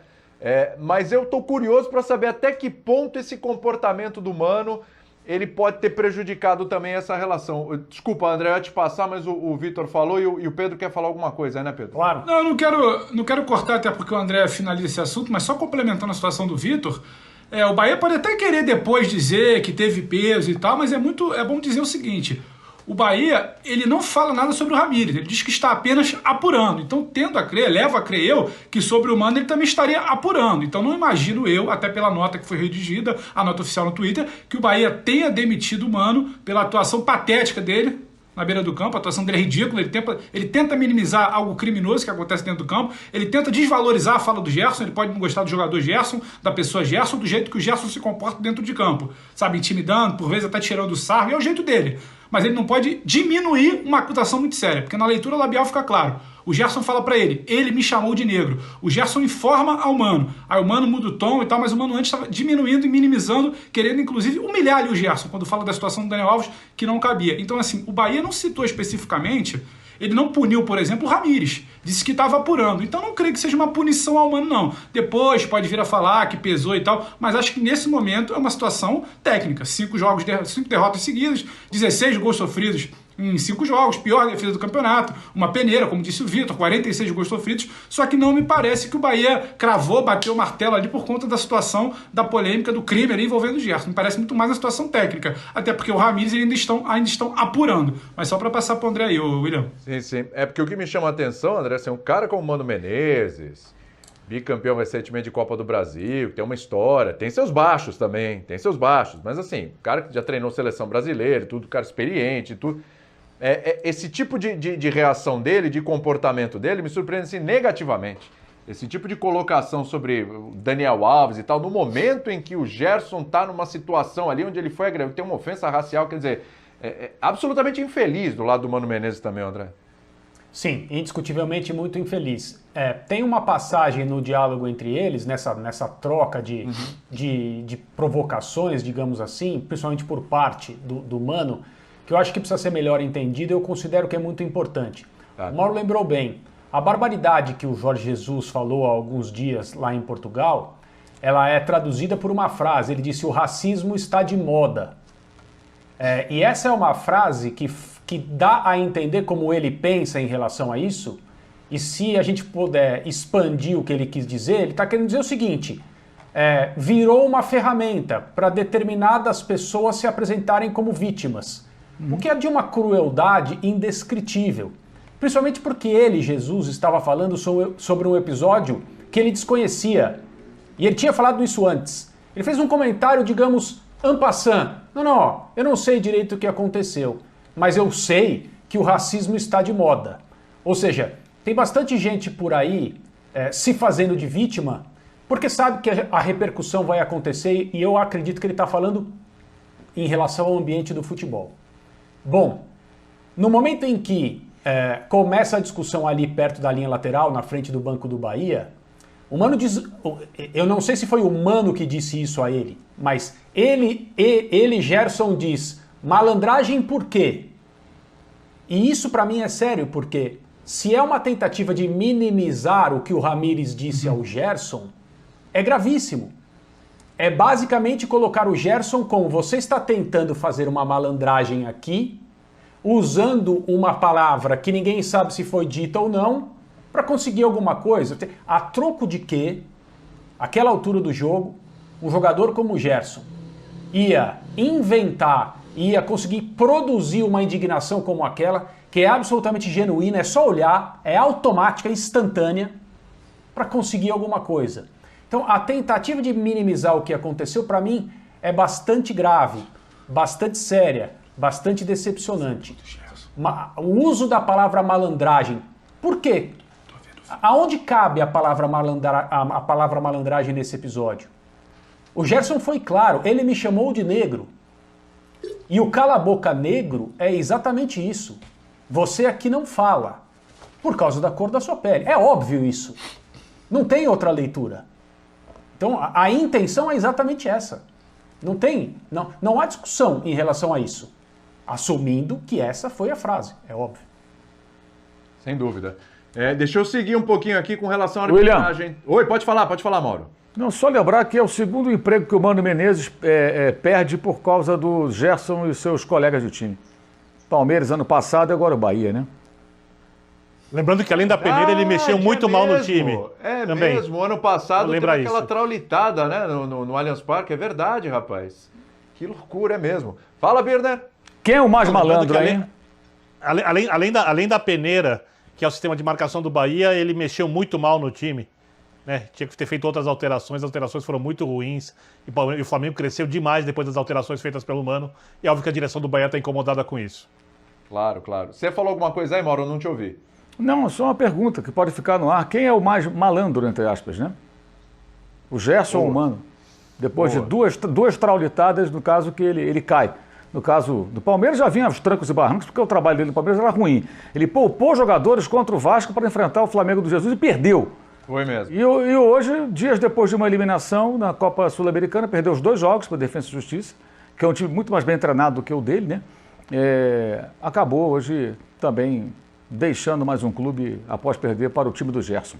Mas eu tô curioso para saber até que ponto esse comportamento do Mano ele pode ter prejudicado também essa relação. Desculpa, André, eu ia te passar, mas o Vitor falou e o Pedro quer falar alguma coisa aí, né, Pedro? Claro. Não, não quero cortar até porque o André finaliza esse assunto, mas só complementando a situação do Vitor, o Bahia pode até querer depois dizer que teve peso e tal, mas é bom dizer o seguinte, o Bahia, ele não fala nada sobre o Ramires, ele diz que está apenas apurando. Então, tendo a crer, levo a crer eu, que sobre o Mano ele também estaria apurando. Então, não imagino eu, até pela nota que foi redigida, a nota oficial no Twitter, que o Bahia tenha demitido o Mano pela atuação patética dele na beira do campo. A atuação dele é ridícula, ele tenta minimizar algo criminoso que acontece dentro do campo, ele tenta desvalorizar a fala do Gerson, ele pode não gostar do jogador Gerson, da pessoa Gerson, do jeito que o Gerson se comporta dentro de campo, sabe, intimidando, por vezes até tirando o sarro, e é o jeito dele. Mas ele não pode diminuir uma acusação muito séria, porque na leitura labial fica claro. O Gerson fala pra ele me chamou de negro. O Gerson informa ao Mano. Aí o Mano muda o tom e tal, mas o Mano antes estava diminuindo e minimizando, querendo inclusive humilhar ali o Gerson, quando fala da situação do Daniel Alves, que não cabia. Então assim, o Bahia não citou especificamente, ele não puniu, por exemplo, o Ramires. Disse que estava apurando. Então não creio que seja uma punição ao Mano, não. Depois pode vir a falar que pesou e tal, mas acho que nesse momento é uma situação técnica. 5 derrotas seguidas, 16 gols sofridos em 5 jogos, pior defesa do campeonato, uma peneira, como disse o Vitor, 46 gols sofridos, só que não me parece que o Bahia cravou, bateu o martelo ali por conta da situação da polêmica do crime ali envolvendo o Gerson. Me parece muito mais a situação técnica, até porque o Ramires ainda estão apurando. Mas só para passar para o André aí, William. Sim. É porque o que me chama a atenção, André, assim, um cara como o Mano Menezes, bicampeão recentemente de Copa do Brasil, tem uma história, tem seus baixos também, mas assim, o cara que já treinou seleção brasileira, tudo, cara experiente, tudo. Esse tipo de reação dele, de comportamento dele, me surpreende assim, negativamente. Esse tipo de colocação sobre o Daniel Alves e tal, no momento em que o Gerson está numa situação ali onde ele foi agredido, tem uma ofensa racial, quer dizer, absolutamente infeliz do lado do Mano Menezes também, André. Sim, indiscutivelmente muito infeliz. Tem uma passagem no diálogo entre eles, nessa troca de provocações, digamos assim, principalmente por parte do Mano, que eu acho que precisa ser melhor entendido e eu considero que é muito importante. Tá. O Mauro lembrou bem, a barbaridade que o Jorge Jesus falou há alguns dias lá em Portugal, ela é traduzida por uma frase, ele disse: o racismo está de moda. E essa é uma frase que dá a entender como ele pensa em relação a isso, e se a gente puder expandir o que ele quis dizer, ele está querendo dizer o seguinte: virou uma ferramenta para determinadas pessoas se apresentarem como vítimas. O que é de uma crueldade indescritível. Principalmente porque ele, Jesus, estava falando sobre um episódio que ele desconhecia. E ele tinha falado isso antes. Ele fez um comentário, digamos, en passant. Não, eu não sei direito o que aconteceu, mas eu sei que o racismo está de moda. Ou seja, tem bastante gente por aí se fazendo de vítima porque sabe que a repercussão vai acontecer, e eu acredito que ele está falando em relação ao ambiente do futebol. Bom, no momento em que começa a discussão ali perto da linha lateral, na frente do banco do Bahia, o Mano diz, eu não sei se foi o Mano que disse isso a ele, mas ele Gerson, diz: malandragem por quê? E isso para mim é sério, porque se é uma tentativa de minimizar o que o Ramires disse ao Gerson, é gravíssimo. É basicamente colocar o Gerson como: você está tentando fazer uma malandragem aqui, usando uma palavra que ninguém sabe se foi dita ou não, para conseguir alguma coisa. A troco de quê, àquela altura do jogo, um jogador como o Gerson ia inventar, ia conseguir produzir uma indignação como aquela, que é absolutamente genuína, é só olhar, é automática, instantânea, para conseguir alguma coisa. Então, a tentativa de minimizar o que aconteceu, para mim, é bastante grave, bastante séria, bastante decepcionante. O uso da palavra malandragem. Por quê? Aonde cabe a palavra malandragem nesse episódio? O Gerson foi claro, ele me chamou de negro. E o cala-boca negro é exatamente isso. Você aqui não fala, por causa da cor da sua pele. É óbvio isso. Não tem outra leitura. Então, a intenção é exatamente essa. Não há discussão em relação a isso. Assumindo que essa foi a frase, é óbvio. Sem dúvida. Deixa eu seguir um pouquinho aqui com relação à arbitragem. Oi, pode falar, Mauro. Não, só lembrar que é o segundo emprego que o Mano Menezes perde por causa do Gerson e seus colegas de time. Palmeiras ano passado e agora o Bahia, né? Lembrando que além da peneira, ele mexeu muito mal no time. Também. Mesmo, ano passado teve aquela traulitada, né, no Allianz Parque, é verdade, rapaz. Que loucura, é mesmo. Fala, Birner. Quem é o mais malandro aí? Além da peneira, que é o sistema de marcação do Bahia, ele mexeu muito mal no time. Né? Tinha que ter feito outras alterações, as alterações foram muito ruins. E o Flamengo cresceu demais depois das alterações feitas pelo Mano. E é óbvio que a direção do Bahia está incomodada com isso. Claro, claro. Você falou alguma coisa aí, Mauro? Eu não te ouvi. Não, só uma pergunta que pode ficar no ar. Quem é o mais malandro, entre aspas, né? O Gerson ou o Mano? Depois de duas traulitadas, no caso que ele cai. No caso do Palmeiras, já vinha aos trancos e barrancos, porque o trabalho dele no Palmeiras era ruim. Ele poupou jogadores contra o Vasco para enfrentar o Flamengo do Jesus e perdeu. Foi mesmo. E hoje, dias depois de uma eliminação na Copa Sul-Americana, perdeu os 2 jogos para a Defensa e Justiça, que é um time muito mais bem treinado do que o dele, né? Acabou hoje também deixando mais um clube após perder para o time do Gerson.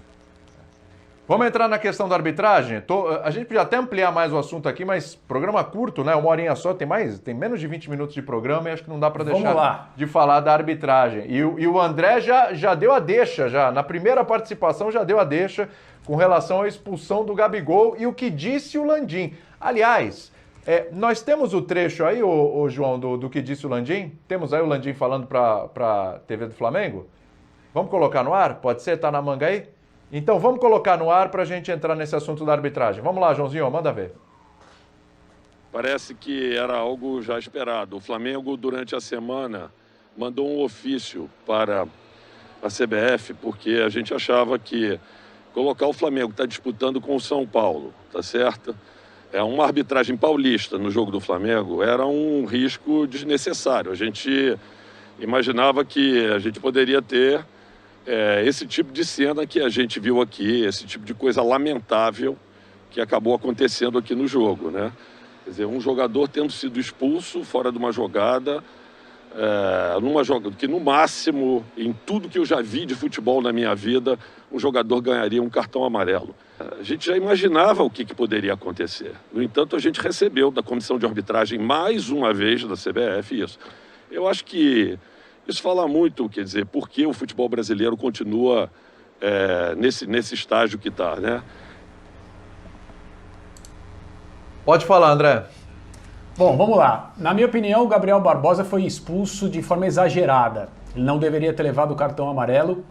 Vamos entrar na questão da arbitragem? A gente podia até ampliar mais o assunto aqui, mas programa curto, né? 1 horinha só, tem menos de 20 minutos de programa e acho que não dá para deixar de falar da arbitragem. E o André já deu a deixa, já na primeira participação já deu a deixa com relação à expulsão do Gabigol e o que disse o Landim. Aliás, nós temos o trecho aí, ô João, do que disse o Landim? Temos aí o Landim falando para a TV do Flamengo? Vamos colocar no ar? Pode ser? Tá na manga aí? Então vamos colocar no ar para a gente entrar nesse assunto da arbitragem. Vamos lá, Joãozinho, manda ver. Parece que era algo já esperado. O Flamengo, durante a semana, mandou um ofício para a CBF, porque a gente achava que colocar o Flamengo, que está disputando com o São Paulo, tá certo? Uma arbitragem paulista no jogo do Flamengo era um risco desnecessário. A gente imaginava que a gente poderia ter esse tipo de cena que a gente viu aqui, esse tipo de coisa lamentável que acabou acontecendo aqui no jogo, né? Quer dizer, um jogador tendo sido expulso fora de uma jogada, que no máximo, em tudo que eu já vi de futebol na minha vida, um jogador ganharia um cartão amarelo. A gente já imaginava o que poderia acontecer. No entanto, a gente recebeu da comissão de arbitragem mais uma vez da CBF isso. Eu acho que isso fala muito, quer dizer, por que o futebol brasileiro continua nesse estágio que está, né? Pode falar, André. Bom, vamos lá. Na minha opinião, o Gabriel Barbosa foi expulso de forma exagerada. Ele não deveria ter levado o cartão amarelo.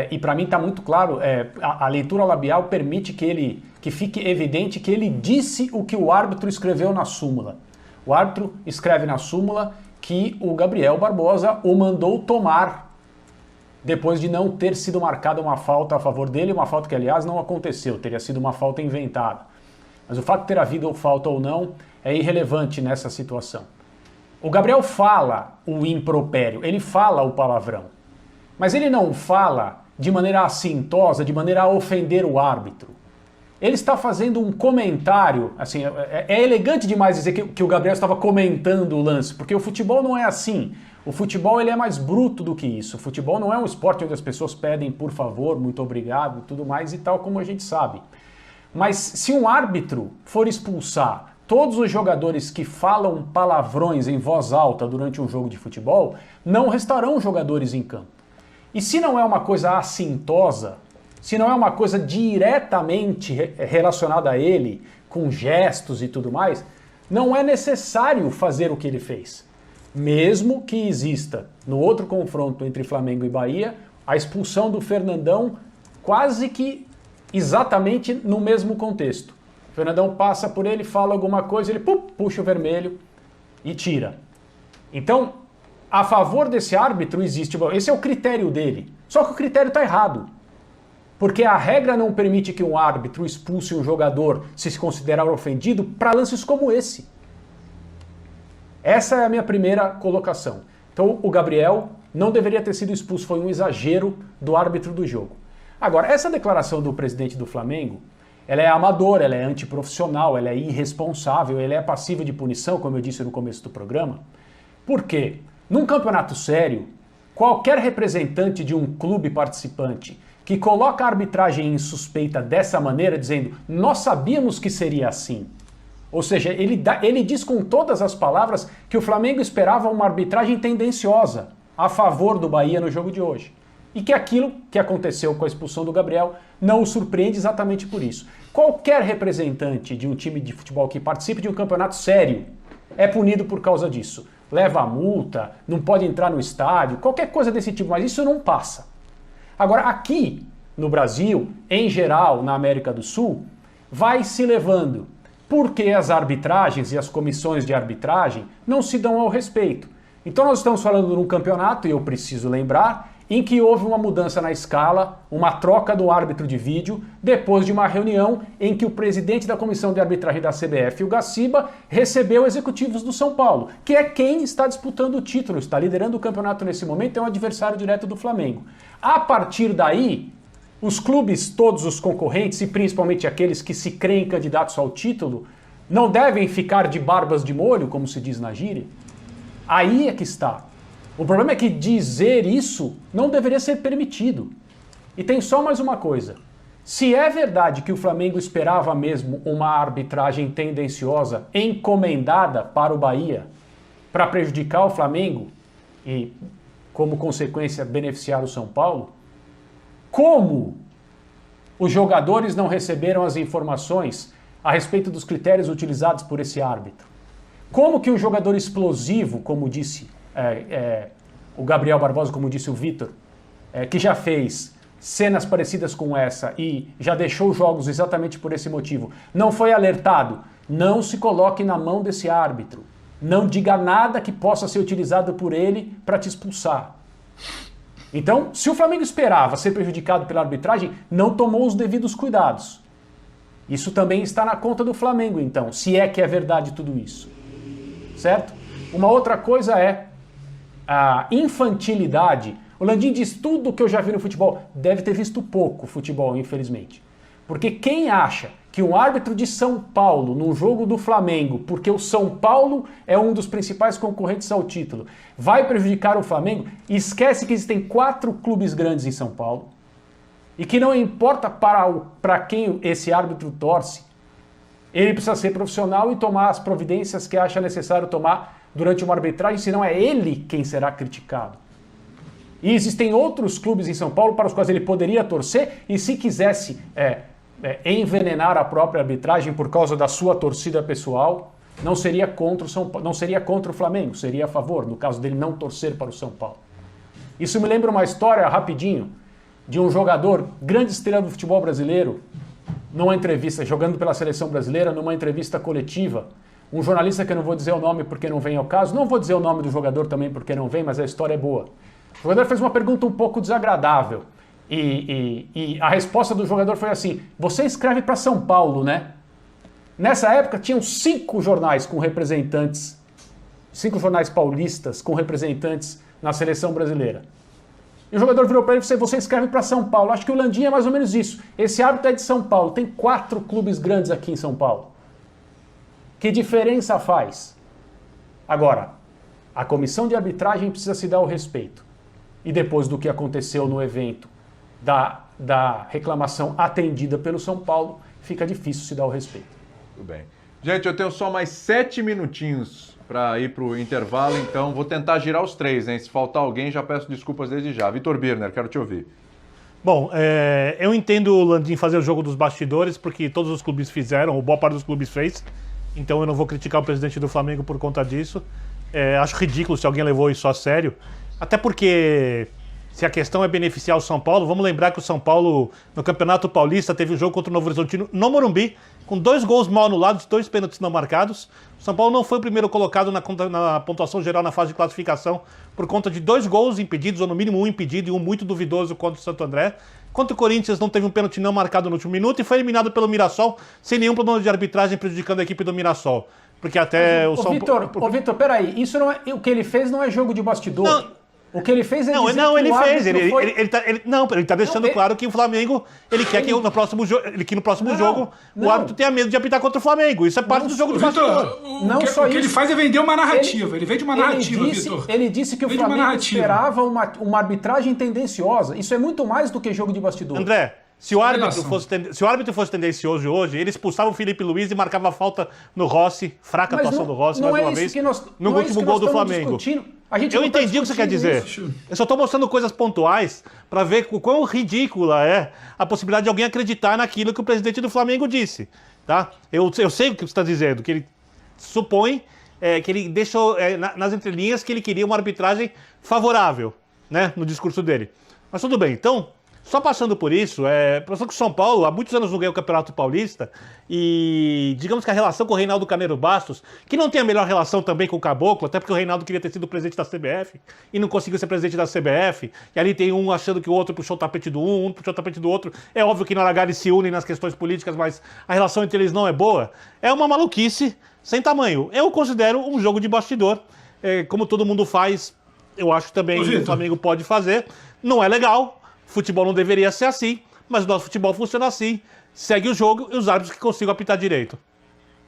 E para mim está muito claro, a leitura labial permite que fique evidente que ele disse o que o árbitro escreveu na súmula. O árbitro escreve na súmula que o Gabriel Barbosa o mandou tomar depois de não ter sido marcada uma falta a favor dele, uma falta que, aliás, não aconteceu, teria sido uma falta inventada. Mas o fato de ter havido falta ou não é irrelevante nessa situação. O Gabriel fala o impropério, ele fala o palavrão, mas ele não fala de maneira assintosa, de maneira a ofender o árbitro. Ele está fazendo um comentário, assim, é elegante demais dizer que o Gabriel estava comentando o lance, porque o futebol não é assim. O futebol ele é mais bruto do que isso. O futebol não é um esporte onde as pessoas pedem por favor, muito obrigado e tudo mais e tal, como a gente sabe. Mas se um árbitro for expulsar todos os jogadores que falam palavrões em voz alta durante um jogo de futebol, não restarão jogadores em campo. E se não é uma coisa assintosa, se não é uma coisa diretamente relacionada a ele, com gestos e tudo mais, não é necessário fazer o que ele fez. Mesmo que exista, no outro confronto entre Flamengo e Bahia, a expulsão do Fernandão quase que exatamente no mesmo contexto. O Fernandão passa por ele, fala alguma coisa, ele puxa o vermelho e tira. Então, a favor desse árbitro existe... Esse é o critério dele. Só que o critério está errado. Porque a regra não permite que um árbitro expulse um jogador se considerar ofendido para lances como esse. Essa é a minha primeira colocação. Então o Gabriel não deveria ter sido expulso, foi um exagero do árbitro do jogo. Agora, essa declaração do presidente do Flamengo, ela é amadora, ela é antiprofissional, ela é irresponsável, ela é passível de punição, como eu disse no começo do programa. Por quê? Num campeonato sério, qualquer representante de um clube participante que coloca a arbitragem em suspeita dessa maneira, dizendo, nós sabíamos que seria assim. Ou seja, ele diz com todas as palavras que o Flamengo esperava uma arbitragem tendenciosa a favor do Bahia no jogo de hoje. E que aquilo que aconteceu com a expulsão do Gabriel não o surpreende exatamente por isso. Qualquer representante de um time de futebol que participe de um campeonato sério é punido por causa disso. leva a multa, não pode entrar no estádio, qualquer coisa desse tipo, mas isso não passa. Agora, aqui no Brasil, em geral, na América do Sul, vai se levando, porque as arbitragens e as comissões de arbitragem não se dão ao respeito. Então nós estamos falando de um campeonato, e eu preciso lembrar, em que houve uma mudança na escala, uma troca do árbitro de vídeo, depois de uma reunião em que o presidente da comissão de arbitragem da CBF, o Gaciba, recebeu executivos do São Paulo, que é quem está disputando o título, está liderando o campeonato nesse momento, é um adversário direto do Flamengo. A partir daí, os clubes, todos os concorrentes, e principalmente aqueles que se creem candidatos ao título, não devem ficar de barbas de molho, como se diz na gíria? Aí é que está. O problema é que dizer isso não deveria ser permitido. E tem só mais uma coisa. Se é verdade que o Flamengo esperava mesmo uma arbitragem tendenciosa encomendada para o Bahia, para prejudicar o Flamengo e, como consequência, beneficiar o São Paulo, como os jogadores não receberam as informações a respeito dos critérios utilizados por esse árbitro? Como que um jogador explosivo, como disse o Gabriel Barbosa, como disse o Vitor, que já fez cenas parecidas com essa e já deixou jogos exatamente por esse motivo, não foi alertado? Não se coloque na mão desse árbitro. Não diga nada que possa ser utilizado por ele para te expulsar. Então, se o Flamengo esperava ser prejudicado pela arbitragem, não tomou os devidos cuidados. Isso também está na conta do Flamengo, então, se é que é verdade tudo isso. Certo? Uma outra coisa é a infantilidade. O Landim diz tudo que eu já vi no futebol. Deve ter visto pouco futebol, infelizmente. Porque quem acha que um árbitro de São Paulo, num jogo do Flamengo, porque o São Paulo é um dos principais concorrentes ao título, vai prejudicar o Flamengo, esquece que existem 4 clubes grandes em São Paulo e que não importa para quem esse árbitro torce, ele precisa ser profissional e tomar as providências que acha necessário tomar durante uma arbitragem, senão é ele quem será criticado. E existem outros clubes em São Paulo para os quais ele poderia torcer e se quisesse envenenar a própria arbitragem por causa da sua torcida pessoal, não seria contra o São Paulo, não seria contra o Flamengo, seria a favor, no caso dele não torcer para o São Paulo. Isso me lembra uma história, rapidinho, de um jogador, grande estrela do futebol brasileiro, numa entrevista, jogando pela seleção brasileira, numa entrevista coletiva, um jornalista que eu não vou dizer o nome porque não vem ao caso, não vou dizer o nome do jogador também porque não vem, mas a história é boa. O jogador fez uma pergunta um pouco desagradável e a resposta do jogador foi assim: você escreve para São Paulo, né? Nessa época tinham 5 jornais com representantes, 5 jornais paulistas com representantes na seleção brasileira. E o jogador virou para ele e disse: você escreve para São Paulo. Acho que o Landim é mais ou menos isso. Esse árbitro é de São Paulo, tem 4 clubes grandes aqui em São Paulo. Que diferença faz? Agora, a comissão de arbitragem precisa se dar o respeito. E depois do que aconteceu no evento da reclamação atendida pelo São Paulo, fica difícil se dar o respeito. Tudo bem. Gente, eu tenho só mais 7 minutinhos para ir para o intervalo, então vou tentar girar os 3, hein? Se faltar alguém, já peço desculpas desde já. Vitor Birner, quero te ouvir. Bom, eu entendo o Landim fazer o jogo dos bastidores, porque todos os clubes fizeram, ou boa parte dos clubes fez, então eu não vou criticar o presidente do Flamengo por conta disso. Acho ridículo se alguém levou isso a sério, até porque se a questão é beneficiar o São Paulo, vamos lembrar que o São Paulo, no Campeonato Paulista, teve um jogo contra o Novo Horizontino no Morumbi, com 2 gols mal anulados, 2 pênaltis não marcados. O São Paulo não foi o primeiro colocado na pontuação geral na fase de classificação por conta de 2 gols impedidos, ou no mínimo 1 impedido e um muito duvidoso contra o Santo André. Contra o Corinthians não teve um pênalti não marcado no último minuto e foi eliminado pelo Mirassol sem nenhum problema de arbitragem prejudicando a equipe do Mirassol. Porque até o São Paulo... Ô Vitor, peraí, isso não é, o que ele fez não é jogo de bastidor. Não. O que ele fez é dizer não, que ele o fez. árbitro foi... Ele tá deixando claro que o Flamengo, ele quer que no próximo jogo o árbitro tenha medo de apitar contra o Flamengo. Isso é parte do jogo de bastidor. O que ele faz é vender uma narrativa. Ele vende uma narrativa, Vitor. Ele disse que o Flamengo esperava uma arbitragem tendenciosa. Isso é muito mais do que jogo de bastidor. André, se o árbitro fosse tendencioso hoje, ele expulsava o Felipe Luiz e marcava a falta no Rossi, fraca atuação do Rossi, mais uma vez, no último gol do Flamengo. Eu entendi o que você quer dizer. Eu só estou mostrando coisas pontuais para ver o quão ridícula é a possibilidade de alguém acreditar naquilo que o presidente do Flamengo disse. Tá? Eu sei o que você está dizendo, que ele supõe que ele deixou nas entrelinhas que ele queria uma arbitragem favorável, né, no discurso dele. Mas tudo bem, então, só passando por isso, pensando que o São Paulo há muitos anos não ganha o Campeonato Paulista e digamos que a relação com o Reinaldo Carneiro Bastos, que não tem a melhor relação também com o Caboclo, até porque o Reinaldo queria ter sido presidente da CBF e não conseguiu ser presidente da CBF, e ali tem um achando que o outro puxou o tapete do um puxou o tapete do outro. É óbvio que na hora eles se unem nas questões políticas, mas a relação entre eles não é boa. É uma maluquice sem tamanho. Eu considero um jogo de bastidor, como todo mundo faz, eu acho que também o Flamengo pode fazer. Não é legal. Futebol não deveria ser assim, mas o nosso futebol funciona assim. Segue o jogo e os árbitros que consigam apitar direito.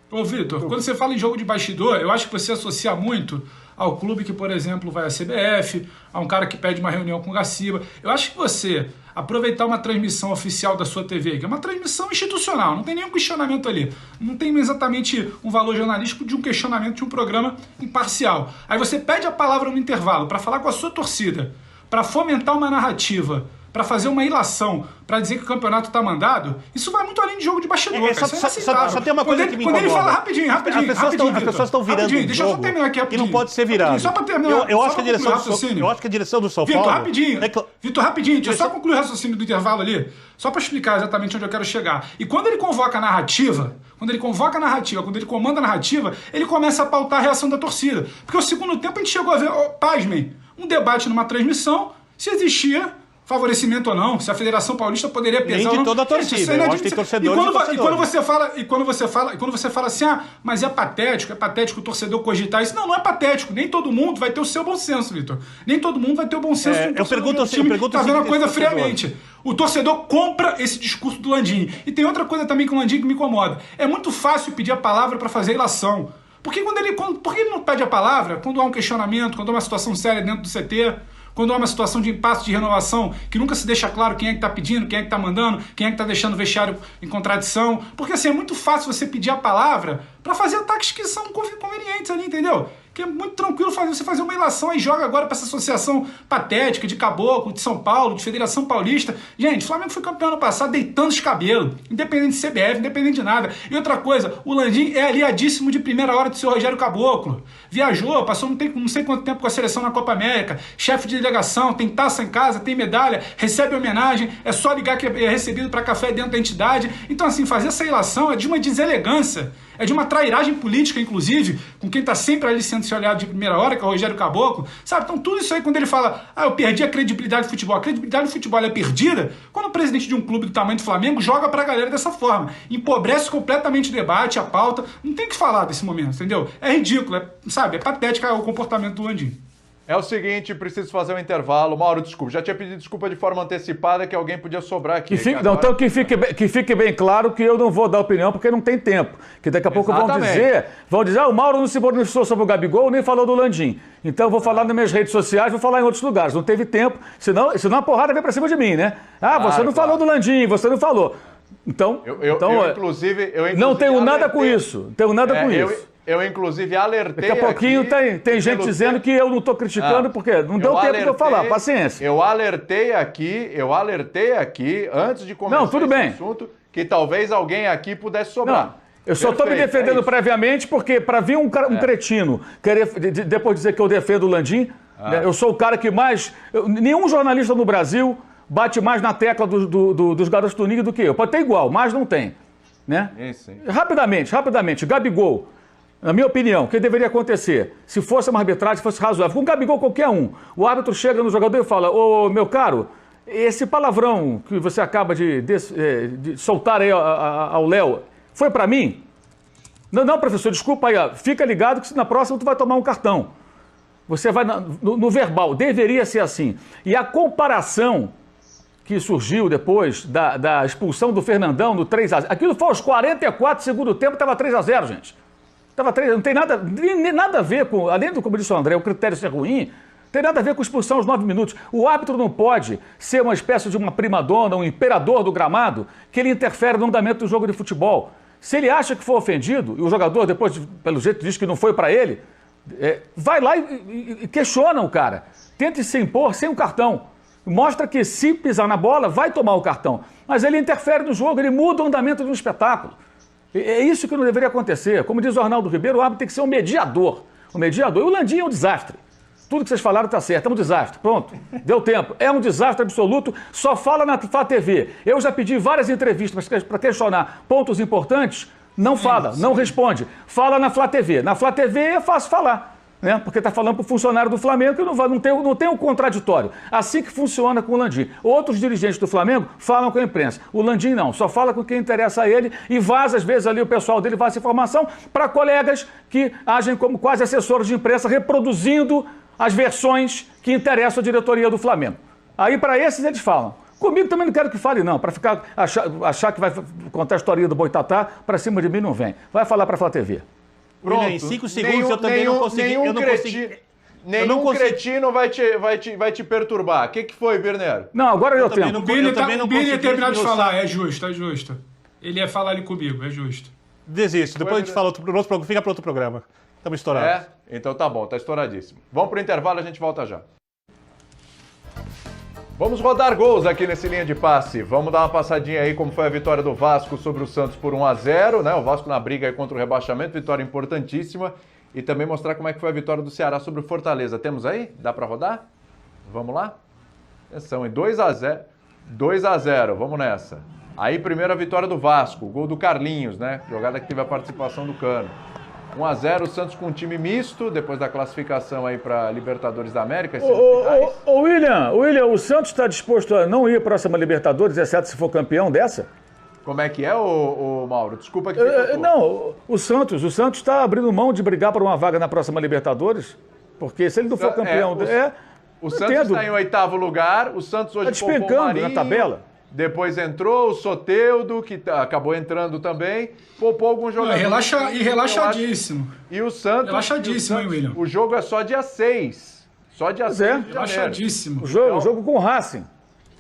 Ô, Vitor, quando você fala em jogo de bastidor, eu acho que você associa muito ao clube que, por exemplo, vai à CBF, a um cara que pede uma reunião com o Gaciba. Eu acho que você aproveitar uma transmissão oficial da sua TV, que é uma transmissão institucional, não tem nenhum questionamento ali, não tem exatamente um valor jornalístico de um questionamento de um programa imparcial. Aí você pede a palavra no intervalo para falar com a sua torcida, para fomentar uma narrativa, para fazer uma ilação, para dizer que o campeonato está mandado, isso vai muito além de jogo de bastidor. Só tem uma coisa que me incomoda. Quando ele fala rapidinho, as pessoas estão virando deixa eu só terminar aqui rapidinho. E não pode ser virado. Só para terminar. Eu acho que a direção do São Paulo... Vitor, rapidinho, deixa eu só concluir o raciocínio do intervalo ali, só para explicar exatamente onde eu quero chegar. E quando ele convoca a narrativa, quando ele comanda a narrativa, ele começa a pautar a reação da torcida. Porque o segundo tempo a gente chegou a ver, pasmem, um debate numa transmissão, se existia favorecimento ou não, se a Federação Paulista poderia pesar ou não. Nem de toda a torcida, eu acho que tem torcedores e quando você fala assim, mas é patético o torcedor cogitar isso. Não é patético, nem todo mundo vai ter o seu bom senso, Vitor. Nem todo mundo vai ter o bom senso de um torcedor que tá vendo a coisa friamente. O torcedor compra esse discurso do Landim. E tem outra coisa também com o Landim que me incomoda. É muito fácil pedir a palavra para fazer ilação. Por que ele não pede a palavra quando há um questionamento, quando há uma situação séria dentro do CT? Quando há uma situação de impasse de renovação, que nunca se deixa claro quem é que está pedindo, quem é que está mandando, quem é que está deixando o vestiário em contradição. Porque assim, é muito fácil você pedir a palavra para fazer ataques que são convenientes ali, entendeu? Que é muito tranquilo você fazer uma ilação e joga agora para essa associação patética de Caboclo, de São Paulo, de Federação Paulista. Gente, o Flamengo foi campeão ano passado deitando os cabelos, independente de CBF, independente de nada. E outra coisa, o Landim é aliadíssimo de primeira hora do seu Rogério Caboclo. Viajou, passou não sei quanto tempo com a seleção na Copa América, chefe de delegação, tem taça em casa, tem medalha, recebe homenagem, é só ligar que é recebido para café dentro da entidade. Então assim, fazer essa ilação é de uma deselegância, é de uma trairagem política, inclusive, com quem está sempre ali sendo se olhado de primeira hora, que é o Rogério Caboclo, sabe? Então tudo isso aí, quando ele fala, eu perdi a credibilidade do futebol, a credibilidade do futebol é perdida quando o presidente de um clube do tamanho do Flamengo joga pra galera dessa forma, empobrece completamente o debate, a pauta, não tem o que falar desse momento, entendeu? É ridículo, é patético o comportamento do Landim. É o seguinte, preciso fazer um intervalo. Mauro, desculpa, já tinha pedido desculpa de forma antecipada que alguém podia sobrar aqui. Então que fique bem claro que eu não vou dar opinião porque não tem tempo. Que daqui a pouco vão dizer, o Mauro não se pronunciou sobre o Gabigol nem falou do Landim. Então eu vou falar nas minhas redes sociais, vou falar em outros lugares. Não teve tempo, senão a porrada vem pra cima de mim, né? Você não falou do Landim, você não falou. Então, inclusive não tenho nada com isso. Não tenho nada com isso. Eu, inclusive, alertei. Daqui a pouquinho aqui, tem gente dizendo que eu não estou criticando porque não deu tempo de eu falar. Paciência. Eu alertei aqui, antes de começar esse assunto, que talvez alguém aqui pudesse sobrar. Não, eu só estou me defendendo previamente porque para vir um cretino querer depois dizer que eu defendo o Landim, né, eu sou o cara que mais... nenhum jornalista no Brasil bate mais na tecla dos garotos do Ninho do que eu. Pode ter igual, mas não tem. Né? Rapidamente, Gabigol. Na minha opinião, o que deveria acontecer? Se fosse uma arbitragem, se fosse razoável. Com o Gabigol, qualquer um. O árbitro chega no jogador e fala, meu caro, esse palavrão que você acaba de soltar aí ao Léo, foi para mim? Não, professor, desculpa aí. Fica ligado que na próxima tu vai tomar um cartão. Você vai no verbal. Deveria ser assim. E a comparação que surgiu depois da expulsão do Fernandão no 3-0. Aquilo foi aos 44 do segundo tempo, estava 3-0, gente. Não tem nada a ver com, além do, como disse o André, o critério ser ruim, tem nada a ver com expulsão aos 9 minutos. O árbitro não pode ser uma espécie de uma primadona, um imperador do gramado, que ele interfere no andamento do jogo de futebol. Se ele acha que foi ofendido, e o jogador depois, pelo jeito, diz que não foi para ele, vai lá e questiona o cara. Tente se impor sem o cartão. Mostra que se pisar na bola, vai tomar o cartão. Mas ele interfere no jogo, ele muda o andamento de um espetáculo. É isso que não deveria acontecer. Como diz o Arnaldo Ribeiro, o árbitro tem que ser um mediador. Um mediador. E o Landim é um desastre. Tudo que vocês falaram está certo, é um desastre. Pronto, deu tempo. É um desastre absoluto, só fala na Flá TV. Eu já pedi várias entrevistas para questionar pontos importantes, não fala, não responde. Fala na Flá TV. Na Flá TV é fácil falar, né? Porque está falando para o funcionário do Flamengo que não tem um contraditório. Assim que funciona com o Landim. Outros dirigentes do Flamengo falam com a imprensa. O Landim não, só fala com quem interessa a ele e vaza, às vezes, ali o pessoal dele vaza informação para colegas que agem como quase assessores de imprensa, reproduzindo as versões que interessam a diretoria do Flamengo. Aí, para esses, eles falam. Comigo também não quero que fale, não. Para achar que vai contar a historinha do Boitatá, para cima de mim não vem. Vai falar para a Flá TV. William, em 5 segundos eu também não consegui. Nenhum cretino vai te perturbar. O que foi, Birner? Não, agora eu tenho. O Birner ia terminar de falar, é justo. Ele ia falar ali comigo, é justo. Desisto, depois a gente fala, fica para outro programa. Estamos estourados. Então tá bom, tá estouradíssimo. Vamos pro intervalo, a gente volta já. Vamos rodar gols aqui nesse linha de passe. Vamos dar uma passadinha aí como foi a vitória do Vasco sobre o Santos por 1-0, né? O Vasco na briga aí contra o rebaixamento, vitória importantíssima. E também mostrar como é que foi a vitória do Ceará sobre o Fortaleza. Temos aí? Dá pra rodar? Vamos lá? Atenção, em 2-0. 2-0, vamos nessa. Aí, primeira vitória do Vasco, gol do Carlinhos, né? Jogada que teve a participação do Cano. 1-0, o Santos com um time misto, depois da classificação aí para Libertadores da América. William, o Santos está disposto a não ir para a próxima Libertadores, exceto se for campeão dessa? Como é que é, Mauro? Desculpa que não, o Santos está abrindo mão de brigar por uma vaga na próxima Libertadores, porque se ele não for campeão... O Santos está em 8º lugar, o Santos hoje poupou o Marinho, na tabela. Depois entrou o Soteldo, que acabou entrando também. Poupou alguns jogadores. Relaxadíssimo. E o Santos... Relaxadíssimo, hein, William? O jogo é só dia 6. Só dia 6 de relaxadíssimo. O jogo com o Racing.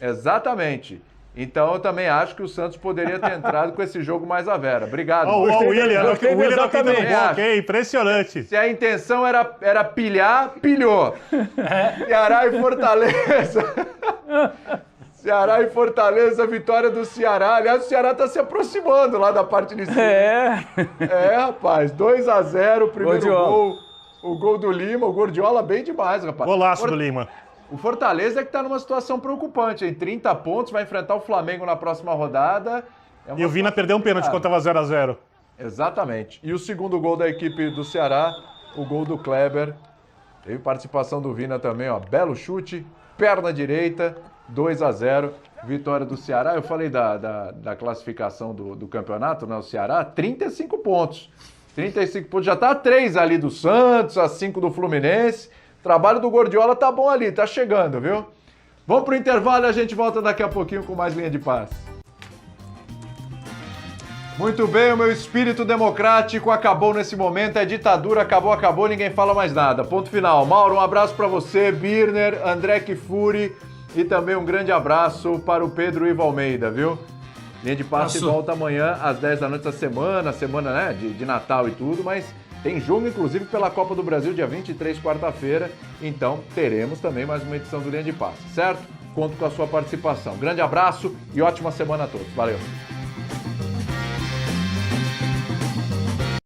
Exatamente. Então eu também acho que o Santos poderia ter entrado com esse jogo mais à vera. Obrigado. O William não tá dando bloco, é impressionante. Se a intenção era pilhar, pilhou. Ceará e Fortaleza. Ceará e Fortaleza, vitória do Ceará. Aliás, o Ceará está se aproximando lá da parte de cima. Rapaz, 2-0, primeiro gol. O gol do Lima, o Gordiola bem demais, rapaz. Golaço do Lima. O Fortaleza é que está numa situação preocupante, em 30 pontos, vai enfrentar o Flamengo na próxima rodada. E o Vina perdeu um pênalti quando estava 0-0. Exatamente. E o segundo gol da equipe do Ceará, o gol do Kleber. Teve participação do Vina também, ó. Belo chute, perna direita. 2-0, vitória do Ceará. Eu falei da classificação do campeonato, né? O Ceará, 35 pontos. 35 pontos, já tá a 3 ali do Santos, a 5 do Fluminense. O trabalho do Gordiola tá bom ali, tá chegando, viu? Vamos pro intervalo e a gente volta daqui a pouquinho com mais linha de passe. Muito bem, o meu espírito democrático acabou nesse momento, é ditadura, acabou, ninguém fala mais nada. Ponto final. Mauro, um abraço para você, Birner, André Kfouri. E também um grande abraço para o Pedro Ivo Almeida, viu? Linha de passe volta amanhã às 10 da noite da semana, né, de Natal e tudo, mas tem jogo inclusive pela Copa do Brasil, dia 23, quarta-feira, então teremos também mais uma edição do Linha de Passe, certo? Conto com a sua participação. Grande abraço e ótima semana a todos. Valeu!